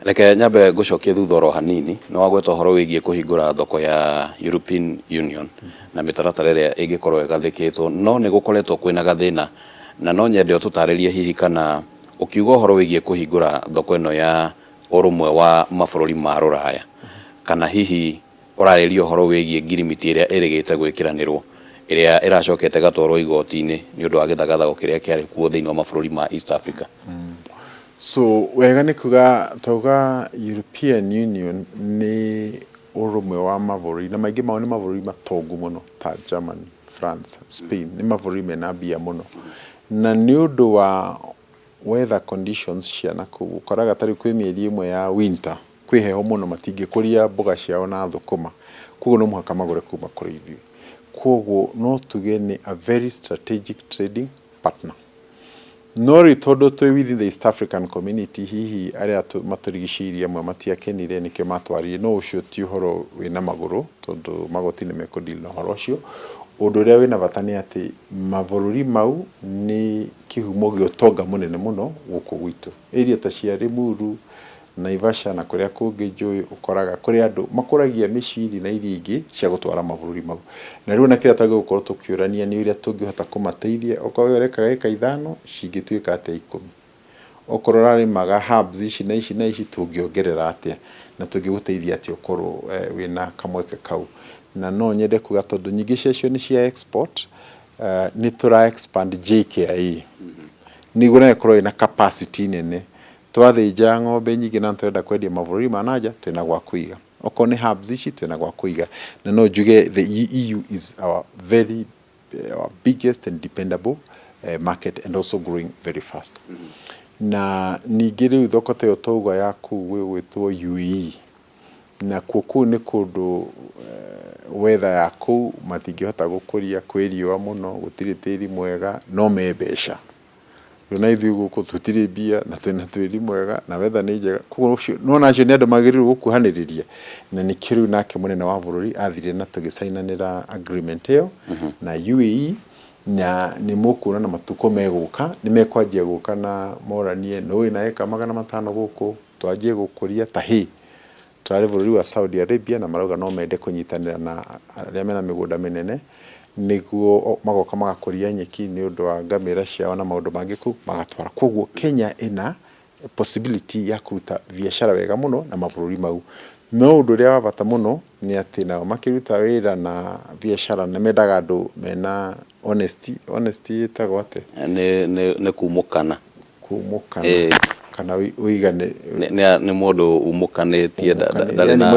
Reke nyambe gũcokia thutha oro hanini, no wagweta ũhoro wĩgiĩ kũhingũra thoko ya European Union na mĩtaratara ĩrĩa ĩngĩkorwo ĩgathĩkĩtwo, no nĩ gũkoretwo kwĩna gathĩna, na no nyende ũtũtarĩrie hihi kana ũkiuga ũhoro wĩgiĩ kũhingũra thoko ĩno ya ũrũmwe wa mabũrũri ma Rũraya, kana hihi ũrarĩria ũhoro wĩgiĩ ngirimiti ĩrĩa ĩrĩgĩte gwĩkĩranĩrwo ĩrĩa ĩracokete gatwarwo igoti-inĩ nĩ ũndũ wa gĩthagathago kĩrĩa kĩarĩ kuo thĩinĩ wa mabũrũri ma East Africa. So wega nĩ kuga tauga European Union nĩ ũrũmwe wa mabũrũri, na maingĩ mao nĩ mabũrũri matongu mũno ta Germany, France, Spain nĩ mabũrũri mena mbia mũno na nĩ ũndũ wa weather conditions cia nakũu ũkoraga tarĩ kwĩ mĩeri ĩmwe ya winter kwĩ heho mũno matingĩkũria mboga ciao na thũkũma koguo no mũhaka magũre kuma kũrĩ ithuĩ koguo no tuge nĩ a very strategic trading partner no rĩ tondũ twĩ within the East African community hihi arĩa matũrigicĩirie amwe matiakenire nĩkĩo matwarire no ũcio ti ũhoro wĩna magũrũ tondũ magoti nĩ mekũdeal na ũhoro ũcio ũndũ ũrĩa wĩna bata nĩ atĩ mabũrũri mau nĩ kĩhumo gĩa ũtonga mũnene mũno gũkũ gwitũ area ta cia Limuru Naivasha na kũrĩa kũngĩ njũĩ ũkoraga kũrĩ andũ makũragia mĩciri na irio ingĩ cia gũtwara mabũrũri mau na rĩu na kĩrĩa tũgũkorwo tũkĩũrania nĩ ũrĩa tũngĩhota kũmateithia okorwo ũrekaga eka 5 cingĩtuĩka atĩa 10 okorwo ũrarĩmaga herbs ici na ici na ici tũngĩongerera atĩa na tũngĩgũteithia atĩa ũkorwo wĩna kamweke kau na no nyende kuga tondũ nyingĩ ciacio nĩ cia export nĩ tũra expand JKIA nĩguo na ĩkorwo ĩna capacity nene twathĩnja ng'ombe nyingĩ na tũrenda kwendia mabũrũri ma nanja twĩna gwa kũiga okorwo nĩ herbs ici twĩna gwa kũiga na no njuge the EU is our very our biggest and dependable market and also growing very fast na ningĩ rĩu thoko ta ĩyo tauga ya kũu gwĩtwo UAE na kũu nĩ kũndũ weather ya kũu matingĩhota gũkũria kwĩ riũa mũno gũtirĩ tĩri mwega no me mbeca na ithuĩ gũkũ tũtirĩ mbia na twĩna tĩri mwega na weather nĩ njega koguo ũcio no nacio nĩ andũ magĩrĩirwo gũkuhanĩrĩria na nĩ kĩrĩu nake mũnene wa bũrũri athire na tũgĩcainanĩra agreement ĩyo na UAE na nĩ mũkuona na matukũ megũka nĩ mekwanjia gũka na moranie no wĩna eka 500 gũkũ twanjie gũkũria tahĩ tũrarĩ bũrũri wa Saudi Arabia na marauga no mende kũnyitanĩra na arĩa mena mĩgũnda mĩnene nĩguo magoka magakũria nyeki nĩ ũndũ wa ngamĩra ciao na maũndũ mangĩ kũu magatwara koguo Kenya ĩna possibility ya kũruta biacara wega mũno na mabũrũri mau no ũndũ ũrĩa wa bata mũno nĩ atĩ nao makĩruta wĩra na biacara nĩ mendaga andũ mena honesty ĩtagwo atĩ nĩ kumũkana kana ũigane nĩ mũndũ umũkanĩtie ndarĩ na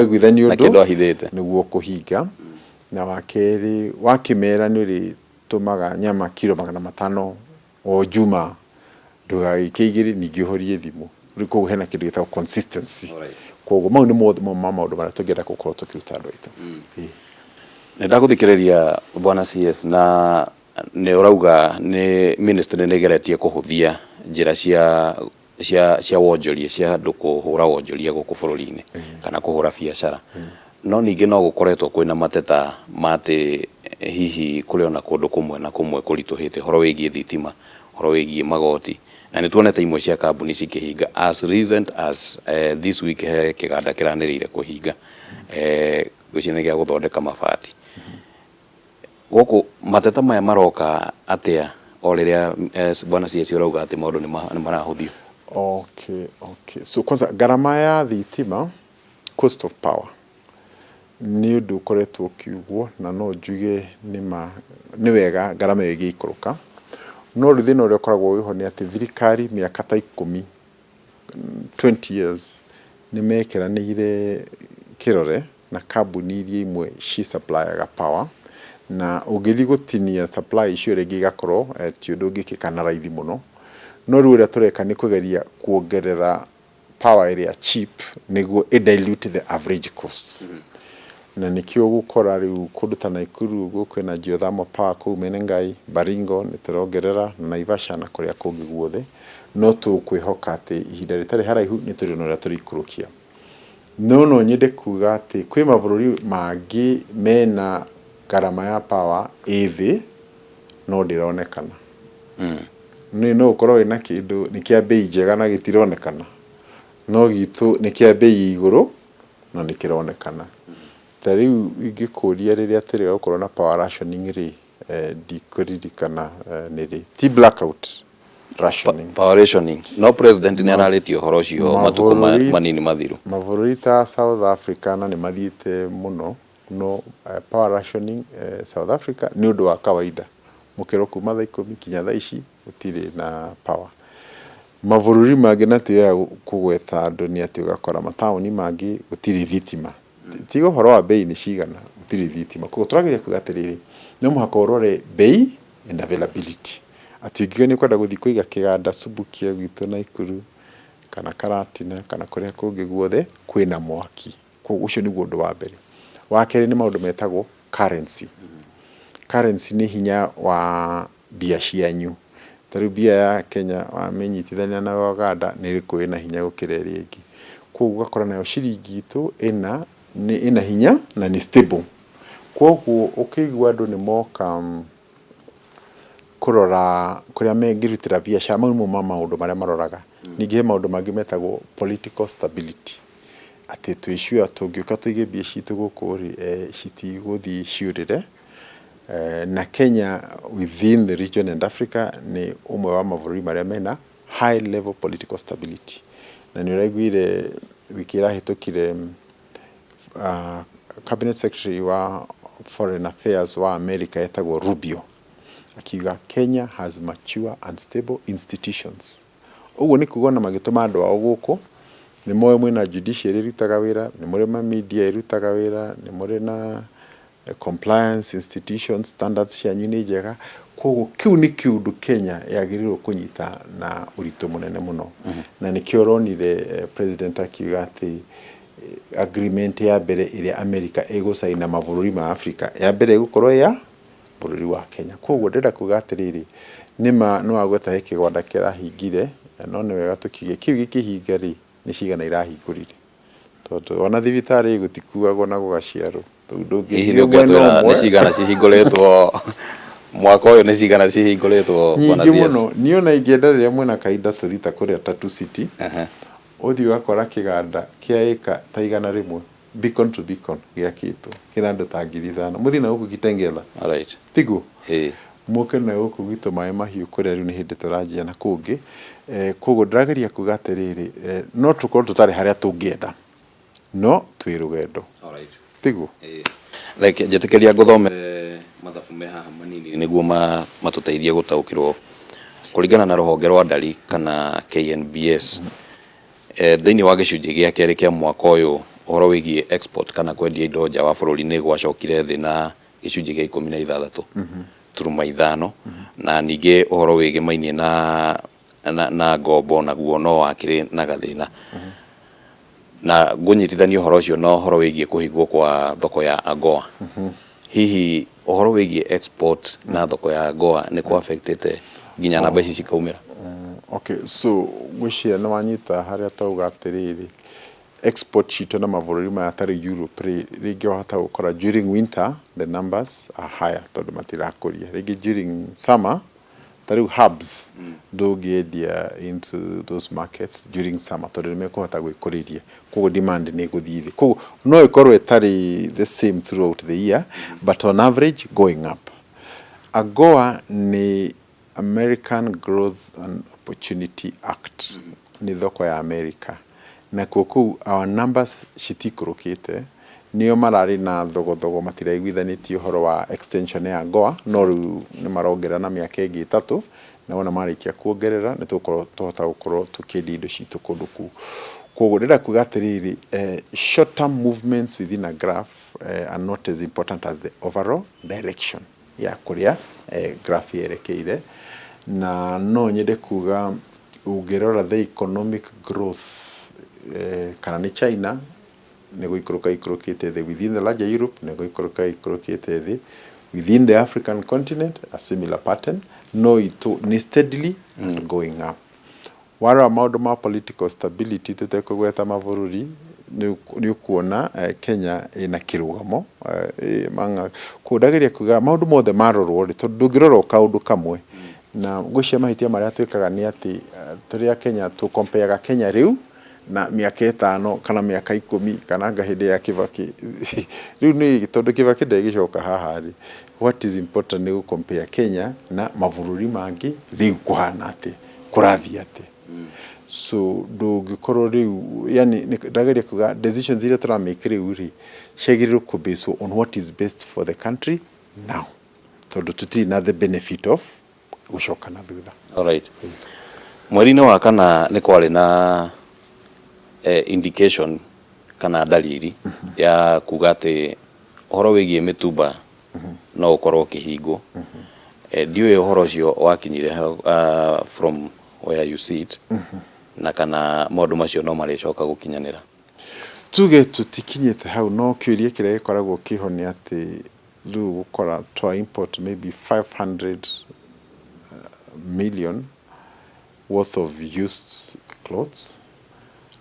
kĩndũ ahithĩte nĩguo kũhinga na wakerĩ wakĩmera nĩ ũrĩtũmaga nyama kilo 500 o juma ndũgagĩkĩigĩrĩ ningĩ ũhorie thimũ rĩu hena kĩndũ gĩtagwo consistency koguo mau nĩ maũndũ marĩa tũngĩenda gũkorwo tũkĩruta andũ aitũ nĩndagũthikĩrĩria bwana CS na nĩ ũrauga nĩ ministry nĩ ĩgeretie kũhũthia njĩra cia wonjoria cia andũ kũhũra wonjoria gũkũ bũrũri-inĩ kana kũhũra biacara no ningĩ no gũkoretwo kwĩna mateta matĩ hihi kũrĩ ona kũndũ kũmwe na kũmwe kũritũhĩte horo wĩgiĩ thitima horo wĩgiĩ magoti na nĩ tuonete imwe cia kambuni cikĩhinga as recent as this week he kĩganda kĩranĩrĩire kũhinga gĩcigo gĩa gũthondeka mabati gũkũ mateta maya maroka atĩa o rĩrĩa bwana CS ũrauga atĩ maũndũ nĩ marahũthio okay so kwanza gharama ya thitima cost of power nĩ ũndũ ũkoretwo ũkiugwo na no njuge nĩ wega gharama ĩgĩ ikũrũka no rĩu thĩna ũrĩa ũkoragwo wĩho nĩ atĩ thirikari mĩaka ta 20 years nĩ mekeranĩire kĩrore na kambuni iria imwe ci supplyaga power na ũngĩthiĩ gũtinia supply icio rĩngĩ igakorwo ti ũndũ ũngĩkĩka na raithi mũno no rĩu ũrĩa tũreka nĩ kũgeria kuongerera power ĩrĩa cheap nĩguo dilute the average costs na nĩkĩo gũkora rĩu kũndũ ta Nakuru ũguo kwĩna geothermal power kũu Menengai Baringo nĩ tũrongerera na Naivasha na kũrĩa kũngĩ guothe no tũkwĩhoka atĩ ihinda rĩtarĩ haraihu nĩ tũrĩ na ũrĩa tũrĩikũrũkia no nyende kuga atĩ kwĩ mabũrũri mangĩ mena gharama ya power ĩthĩ no ndĩronekana no ũkorwo wĩna kĩndũ nĩ kĩa bei njega na gĩtironekana no gitũ nĩ kĩa bei igũrũ na nĩ kĩronekana ta rĩu ingĩkũria rĩrĩa tũrĩ gũkorwo na power rationing rĩ ndikũririkana nĩ rĩ ti blackout rationing power rationing no president nĩ ararĩtie ũhoro ũcio matukũ manini mathiru mabũrũri ta South Africa na nĩ mathiĩte mũno no power rationing South Africa nĩ ũndũ wa kawaida mũkĩro kuma thaa 10 kinya thaa ici gũtirĩ na power mabũrũri mangĩ na tĩya kũgweta andũ nĩ atĩ ũgakora mataũni mangĩ gũtirĩ thitima tiga ũhoro wa bei nĩ cigana gũtirĩ thitima koguo tũrageria kuga atĩrĩrĩ no muhaka urore bei and availability ati ngio ni kwenda guthi kuiga kiganda Subukia gitu Naikuru kana Karatina kana kuria kungi guothe kwina mwaki koguo ucio ni gundu wa mbere wa keri ni maundu metagwo currency currency ni hinya wa bia cianyu taru bia ya Kenya wa menyitithania na Uganda ni riko ina hinya gukira iri ingi koguo gakora nayo ciringi itu ina hinya na ni stable koguo ukigwa andu ni moka kurora kuria mengirutira biacara mau ma maundu maria maroraga ningi maundu mangi metagwo political stability ati tuishua tungiuka tuige bia citu gukuri citiguthi ciurire na Kenya within the region and Africa ni umwe wa mavururi maria mena high level political stability na ni raiguire wikira hitukire cabinet secretary wa foreign affairs wa America etagwo Rubio akiuga Kenya has mature and stable institutions uguo ni kugona magituma andu ao guku ni moyo mwina judiciary irutaga wira ni muri ma media irutaga wira ni muri na compliance institutions standards cia nyini njega koguo kiu ni kiundu Kenya yagirirwo kunyita na urito munene muno na ni kioronire president akiuga ati agreement ya mbere iria America igusaina mavururi ma Africa ya mbere igukorwo ya bururi wa Kenya koguo ndenda kuga atiriri nima no agweta hiki gwanda kirahingire no ni wega tukige kiu gikihingari ni cigana irahingurire tondu ona thibitari igutikuagwo na gugaciaro ndungi gwetwa ni cigana cihinguritwo mwaka uyu ni cigana cihinguritwo bwana CS muno ni ona ingenda riria mwena kaida tuthita kuria Tatu City uthi wakora kiganda kia eka taigana rimwe beacon to beacon giakitwo kinando ta 5,000 muthina guku Kitengela right tigu muke na guku gitu mai mahiu kuria riu ni hindi turajia na kungi koguo ndirageria kuga atiriri no tukorwo tutari haria tungienda no twi rugendo tigu like njetikiria nguthomere mathabu me haha manini niguo matuteithie gutaukirwo kuringana na ruhonge rwa ndari kana KNBS thiini wa gicunji gia keri kia mwaka uyu uhoro wigie export kana kwendia indo nja wa bururi ni gwacokire thi na gicunji gia 16 turuma 5 na ningi uhoro wigie mainie na ngombo naguo no wakire na gathina na ngunyitithania uhoro ucio no uhoro wigie kuhingwo kwa thoko ya AGOA hihi uhoro wigie export na thoko ya AGOA ni ku affected ginya na mbeca cikaumira okay so gwishia na wanyita haria tauga atiriri export citu na mavururi ma atari Europe rigi hata ukora during winter the numbers are higher tondu matirakuria rigi during summer tari hubs dogedia into those markets during summer tondu nimekuhota gwikuriria koguo demand ni guthithi koguo no ikorwo etari the same throughout the year but on average going up AGOA ni American Growth and Opportunity Act ni thoko ya America na kuku our numbers citikurukite niyo marari na thogo matiraiguithanĩtie uhoro wa extension ya AGOA no riu ni marongera na miaka ingi 3 na wona marikia kuongerera ni tukorwo tuhota gukorwo tukiendia indo citu kundu ku koguo ndira kuga atiriri short term movements within a graph are not as important as the overall direction ya kuria graph yerekeire na no nyende kuga ungerora the economic growth kana ni China nego ikurukite the within the larger Europe nego ikurukite the within the African continent a similar pattern no ito ni steadily going up wara maundu ma political stability tutekugweta mavururi ni kuona Kenya ina kirugamo manga kudageria kuga maundu mothe marorwo ri ndungirora kaundu kamwe na gucia mahitia maria twikaga ni ati turia Kenya tu compare Kenya riu na miaka 5 kana miaka 10 kana ngahinde ya Kibaki riu ni tondu Kibaki ndegicoka haha ri what is important ni compare Kenya na mavururi mangi riu kuhana ati kurathi ati so ndungikorwo riu yani ndageria kuga decisions iria tura make riu ri ciagiriru ku based on what is best for the country now tondu tuti na the benefit of gucoka na thutha alright mweri-ini wa kana ni kwari na indication kana dalili ya kuga ati horo wigie mitumba no ukorwo kihingwo ndiwe uhoro ucio wakinyire from where you sit na kana maundu macio no maricoka gukinyanira tuge tutikinyete hau no kiurie kire gikoragwo kihoni ati riu gukora twa import maybe 500 million worth of used clothes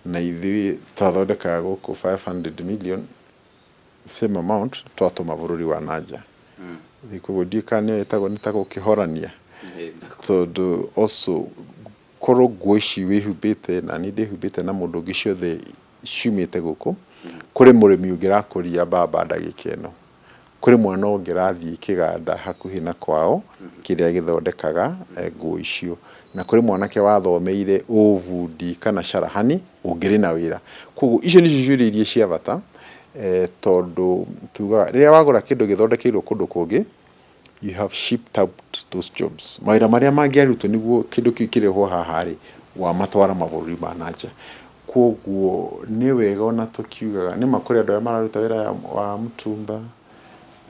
na ithi tathondeka guku 500 million same amount twatuma bururi wa nanja thiko ndikane etago nitako kihorania tondu also koro gwici wihubite na ni ndihubite na mundu giciothe ciumite guku kuri murimi ungirakuria baba ndagikeno kuri mwana ungirathie kiganda hakuhi na kwao kiria githondekaga nguo icio na kuri mwanake wathomeire uvundi kana sharahani ungiri na wira koguo icio ni ciuria cia bata tondu tuga riria wagura kindu githondekeirwo kundu kungi you have shipped out those jobs mawira maria mangiarutwo niguo kindu kiu kirehwo haha ri wa matwara mabururi ma nanja koguo ni wega ona tukiugaga ni makuri andu mararuta wira wa mtumba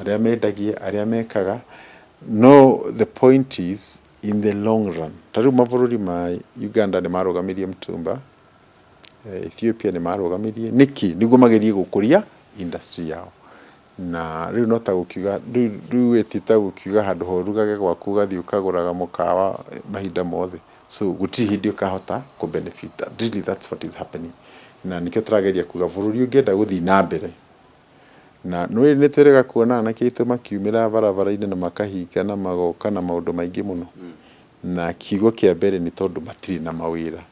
aria mendagia aria mekaga no the point is in the long run tariu mabururi ma Uganda ni marugamirie mtumba Ethiopia ni marugamirie niki niguo magerie gukuria industry yao na riu no ta gukiuga riu etita gukiuga handu horugage gwaku gathi ukaguraga mukawa mahinda mothe so gutiri hindi ukahota ku benefit really that's what is happening na nikio turageria kuga bururi ungenda guthi na mbere na no ni terega kuona na kitu makiumira barabara-ini na makahinga na magoka na maundu maingi muno na kigo kia mbere ni tondu matiri na mawira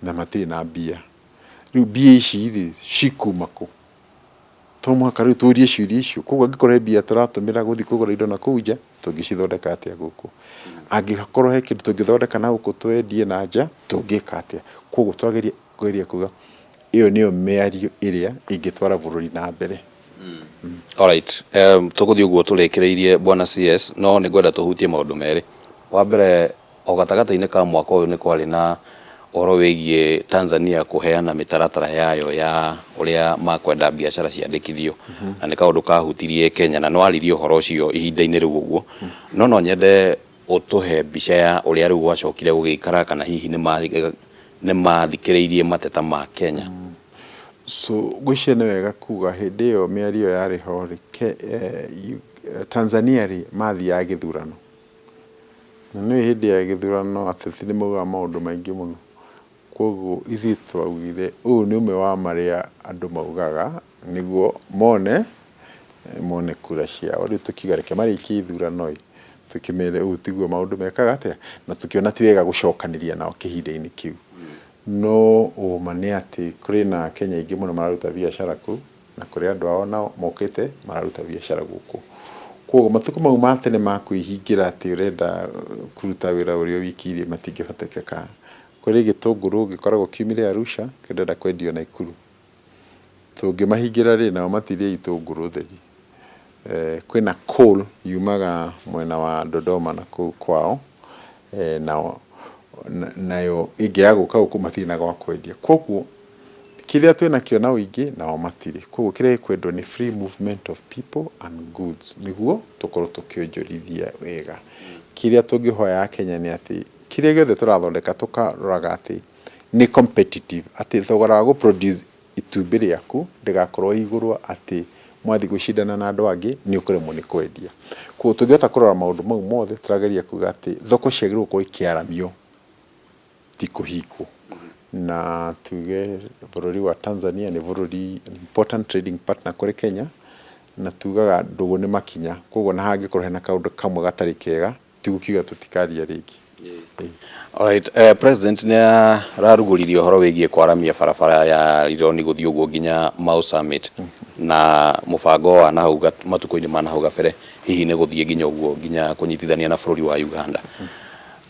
na matiri na mbia riu mbia ici ri cikumako tomwa kari turie ciuria icio koguo angikora mbia turatumira guthi kugura indo na kuja tungicithondeka atia guku angikorwo he kindu tungithondeka na guku twendie na nja tungika atia koguo twageria kuga iyo niyo miario iria ingitwara bururi na mbere alright tuguthi uguo turekereirie bwana CS no ni gwenda tuhutie maundu meri wa mbere o gatagata-ini ka mwaka uyu ni kwari na oro wigie Tanzania kuheana mitaratara yayo ya uria makwenda biashara ciandikithio na ni kaundu kahutirie Kenya na no aririo horo ucio ihinda-ini riu uguo no nyende utuhe bica ya uria riu gwacokire gugikara kana hihi ni mathikireirie mateta ma Kenya so gwicia ni wega kuga hindi iyo miario yari ho Tanzania ri mathi ya githurano na ni hindi ya githurano ateti ni muga maundu maingi muno koguo ithi twaugire uyu ni umwe wa maria andu maugaga niguo mone kura ciao riu tukigareke mariki ithurano tukimere uyu tiguo maundu mekaga atia na tukiona ti wega gucokaniria nao kihinda-ini kiu no umane ati kuri na Kenya ingi muno mararuta biashara ku na kuri andu ao nao mokite mararuta biashara guku koguo matuko mau matene makuihingira ati urenda kuruta wira urio wikirie matingibatekeka kuri gitunguru gikoragwo kiumire Arusha kendenda kwendio na Ikuru tungimahingira ri nao matirie itunguru theri kwina coal yumaga mwena wa Dodoma na kwao nao nayo ingiaga guka guku matina gwa kwendia koguo kiria twina kio na uingi nao matiri koguo kiria kwendwo ni free movement of people and goods niguo tukorwo tukionjorithia wega kiria tungihoya Kenya ni ati kiria giothe turathondeka tukaroraga ati ni competitive ati thogora wa produce itumbi riaku ndigakorwo iguru ati mwathi gucindana na andu angi ni ukuremwo ni kwendia koguo tungiota kurora maundu mau mothe turageria kuga ati thoko ciagirwo ko ikiaramio ti kuhingwo na tuge bururi wa Tanzania ni bururi important trading partner kuri Kenya na tugaga ndugu ni makinya koguo na hangikorwo hena kaundu kamwe gatari kega tigukiuga tutikaria ringi alright president ni raruguririe horo wigie kwaramia barabara ya Rironi guthii uguo nginya Mau Summit na mubango wa nahauga matuko-ini ma nahauga bere hihi ni guthii nginya uguo nginya kunyitithania na bururi wa Uganda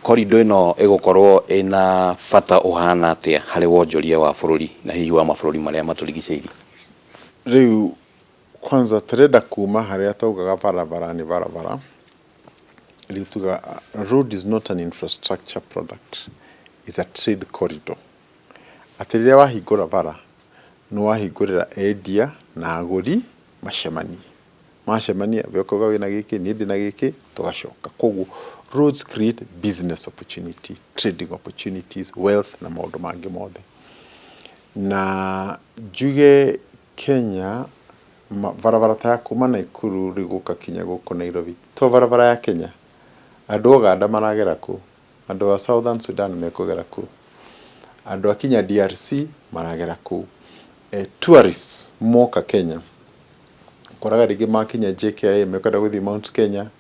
corridor ino igukorwo ina bata uhana atia hari wonjoria wa bururi na hihi wa mabururi maria maturigiceirie riu kwanza tereda kuma haria taugaga barabara lituga road is not an infrastructure product, is a trade corridor. Atiria wahingura bara no wahingurira endia na aguri macemani macemania bekoga wina giki ni ndi na giki tugacoka koguo roads create business opportunity, trading opportunities, wealth na maundu mangi mothe. Na juge Kenya barabara ta kuma Naikuru riguka kinya guko Nairobi to barabara ya Kenya andu Uganda maragera ku, andu wa Southern Sudan mekugera ku, andu akinya DRC maragera ku, tourists moka Kenya koraga rigi makinya JKIA mekada guthi Mount Kenya,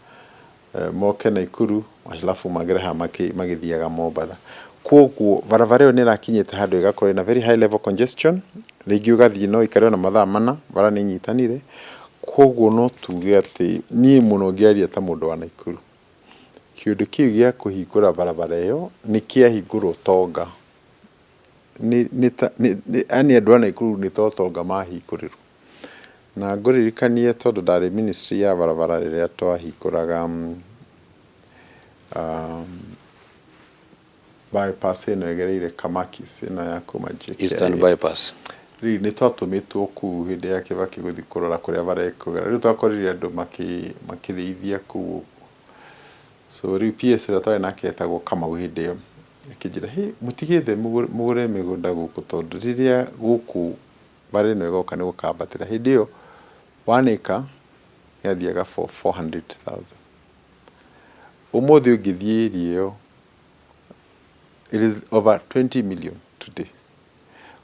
moke Naikuru alafu magere ha magithiaga Mombasa. Koguo barabara yo nirakinyite handu igakorwo na very high level congestion, rigi ugathii no ikareo na mathaa mana bara ni nyitanire. Koguo no tuge ati ni muno ngiaria ta mundu wa Naikuru kiundu kiu gia kuhingura barabara yo ni kiahingurwo tonga ni ani andu a Naikuru ni tonga mahinguriru na nguririkanie tondu ndari ministry ya barabara riria twahinguraga bypass ino egereire Kamakis ino ya kuma JKIA Eastern bypass ri ni twatumitwo ku hindi ya Kibaki guthi kurora kuria barekugera ri twakorire andu makirithia ku so ri PS ratari naketagwo kama hindi yo kijira hi mutigithe mugure migunda guku tondu riria guku bare no igoka ni gukambatira hindi yo 1 acre yathiaga for 400,000 umuthi ungithie rio it is over 20 million today.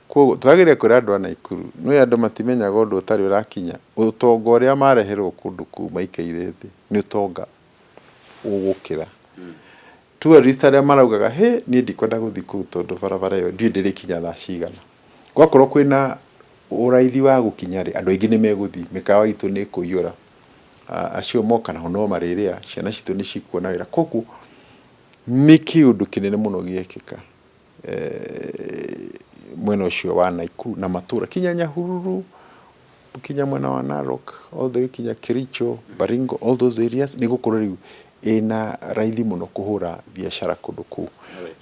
Koguo twageria kuri andu a Naikuru no andu matimenyaga undu utari urakinya utonga uria mareherwo kundu ku maikaire thi ni utonga ugukira tourist aria maraugaga he ni ndikwenda guthi ku tondu barabara yo ndi ndirikinya thaa cigana gwakorwo kwina uraithi wa gukinya ri andu aingi ni meguthi mikawa itu ni kuiyura acio moka na no mariria ciana citu ni cikuona wira koguo ni kiundu kinene muno giekika mwena ucio wa Naikuru na matura kinya Nyahururu kinya mwena wa Narok all the way kinya Kericho Baringo all those areas ni gukorwo riu ina raithi muno kuhura biashara kundu ku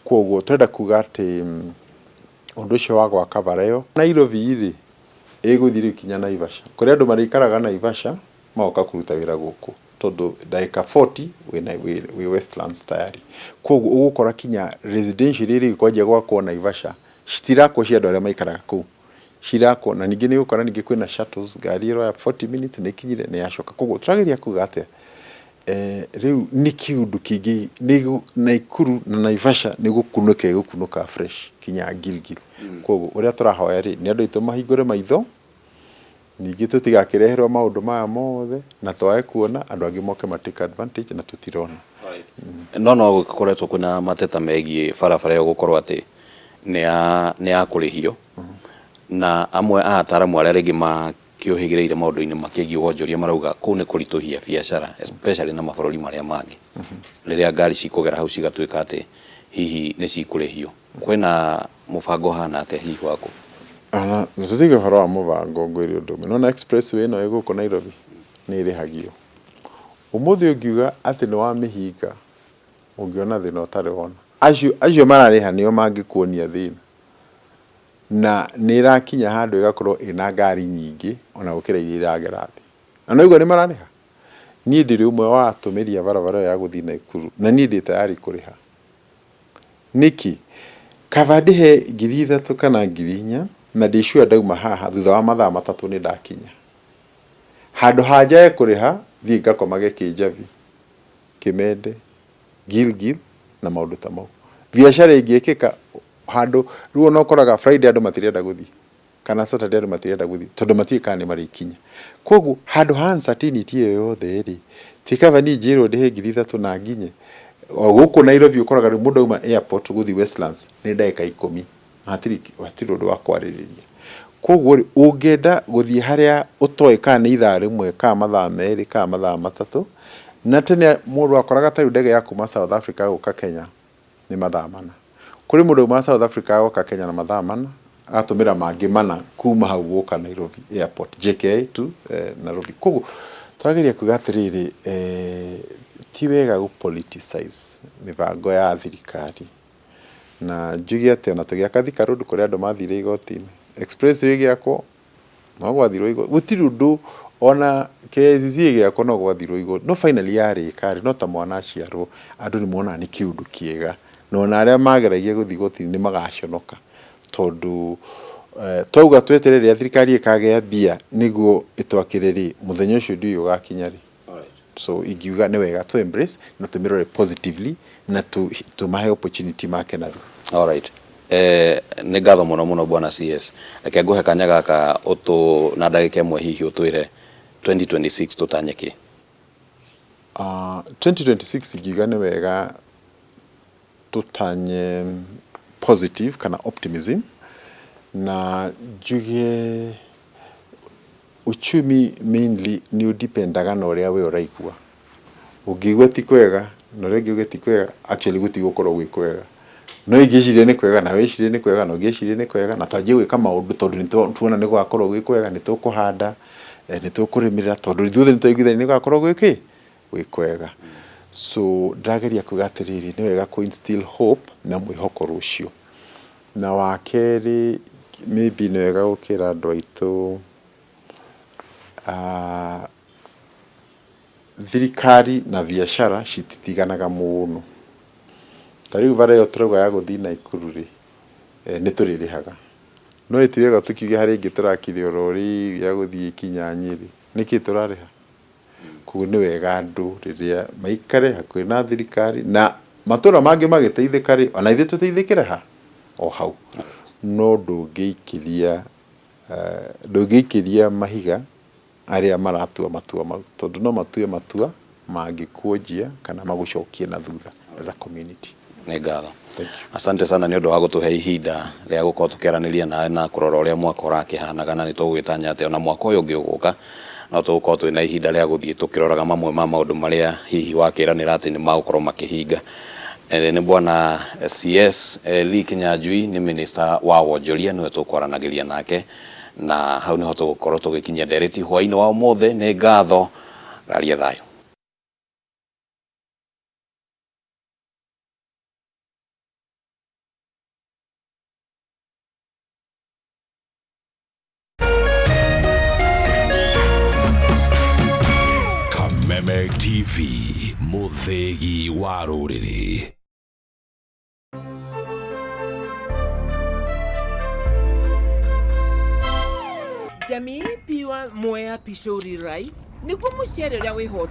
koguo turenda kuga ati undu ucio wa gwaka bara yo Nairobi ri iguthiri kinya Naivasha kuri andu marikaraga Naivasha maoka kuruta wira guku tondu daika 40 we Westlands tayari koguo ugukora kinya residential iri kwaje gwakwo Naivasha citirako cia andu aria maikaraga ku cirako na ningi ni gukora ningi kwina shuttles gari ro ya 40 minutes ni kinyire ni yacoka koguo turageria kuga ati riu ni kiundu kingi ni Naikuru na Naivasha ni gukunuka fresh kinya Gilgil koguo uria turahoya ri ni andu itu mahingure maitho ningi tutigakireherwa maundu maya mothe na twae kuona andu angi moke matake advantage na tutirona no gukoretwo kuna mateta megie barabara yo gukorwo ati ni akurihio na amwe a ataramu aria ringi makiohigireire maundu-ini makiegi wonjoria marauga kuu ni kurituhia biashara especially na mabururi maria mangi riria ngari cikugera hau cigatuika ati hihi ni cikurihio kwina mubango hana ate hihi wako ana nzutiga horo wa mubango ngwiri undu no na expressway no iguko Nairobi ni irihagio umuthi ungiuga ati ni wa mihinga ungiona thina utari wona acio marariha nio mangikuonia thina na nirakinya handu igakorwo ina ngari nyingi ona gukira iria iragera thi na no igwa ni marariha ni ndiri umwe wa atumiria barabara ya guthi Naikuru na ni ndi tayari kuriha niki kavadihe 3,000 kana 4,000 na ndicua ndauma haha thutha wa mathaa 3 ni ndakinya handu hajae kuriha thi ngakomage Kijavi Kimende Gilgil na maundu ta mau biashara ingiikika handu ruo no koraga Friday andu matirenda guthi kana Saturday andu matirenda guthi tondu matikana ni marikinya koguo handu ha uncertainty iyo yothe ri tikava ni njiro ndihe 3,000 na nginye guku Nairobi ukoraga mundu auma airport guthi Westlands ni ndaika 10 hatiri undu wa kwaririria koguo ungenda guthi haria utoe kana ithaa rimwe ka mathaa meri ka mathaa 3 na tene mundu akoraga tari ndege ya kuma South Africa guka Kenya ni mathaa 4 kuri mundu ma South Africa guka Kenya na mathaa 4 atumira mangi mana kuma hau guka Nairobi airport JKIA to Nairobi koguo turageria kuga atiriri ti wega gu politicize mibango ya thirikari na njugi ati ona tugiaka Thika Road kuria andu mathire igoti-ini expressway giako no gwathirwo igoti gutiri undu ona KCC gĩakwa no gwathirwo igũrũ no finally yarĩ kari no ta mwana aciarwo andũ nĩ mona nĩ kĩũndũ kĩega no na arĩa mageragia gũthiĩ gũtiri nĩ magaconoka tondũ twauga tweterere thirikari ĩkagĩa mbia nĩguo ĩtwakĩrĩrie mũthenya ũcio ndĩ ũgakinya rĩ so ingiuga nĩ wega to embrace na tũmirore positively na tũmahe opportunity make na all right nĩ ngatho mũno bwana CS reke ngũhe kanya gaka na ndagĩka ĩmwe hihi ũtwĩre 2026 tũtanyeki 2026 ingiuga nĩ wega tũtanye positive kana optimism na njuge uchumi mainly ni udipendaga na ũrĩa we ũraigua ũngĩigua ti kwega na ũrĩa ũngĩigua ti kwega actually gũtigũkorwo gwĩ kwega no ingĩciria nĩ kwega na wĩcirie nĩ kwega na ũngĩcirie nĩ kwega na twanjie gwĩka maũndũ tondũ nĩ tuona nĩ gũgakorwo gwĩ kwega nĩ tũkũhanda nĩ tũkũrĩmĩra tondũ ithuothe nĩ twaiguithania nĩ gũgakorwo gwĩ kwega so ndageria kuga atĩrĩrĩ nĩ wega kũ instill hope na mwĩhoko rũciũ na wa kerĩ maybe nĩ wega gũkĩra andũ aitũ thirikari na biacara cititiganaga mũno tarĩu bara ĩyo tũrauga ya gũthiĩ Naikuru rĩ nĩ tũrĩrĩhaga no ĩtiwega tũkiuge harĩ ĩngĩ tũrakire orori ya gũthiĩ Kinya Nyĩrĩ nĩkĩ tũrarĩha koguo nĩ wega andũ rĩrĩa maikare hakuhĩ na thirikari na matũra mangĩ magĩteithĩka rĩ ona ithuĩ tũteithĩkĩre ha o hau no ndũngĩikĩria mahiga arĩa maratua matua mau tondũ no matue matua mangĩkuonjia kana magũcokie na thutha as a community. Nĩ ngatho. Asante sana nĩ ũndũ wa gũtũhe ihinda rĩa gũkorwo tũkĩaranĩria nawe na kũrora ũrĩa mwaka ũrakĩhanaga na nĩ tũgwĩtanya atĩ ona mwaka ũyũ ũngĩ ũgũka no tũgũkorwo twĩna ihinda rĩa gũthiĩ tũkĩroraga mamwe ma maũndũ marĩa hihi wakĩranĩra atĩ nĩ magũkorwo makĩhinga. Nĩ bwana CS Lee Kinyanjui nĩ minister wa wonjoria nĩwe tũkwaranagĩria nake na hau nĩho tũgũkorwo tũgĩkinyia ndereti hwaĩ-inĩ wa ũmũthĩ. Nĩ ngatho, raria thayũ. Kameme TV, mũthĩgi wa rũrĩrĩ. Jamii piwa Mwea Pishori Rice nĩguo mũcere ũrĩa wĩhota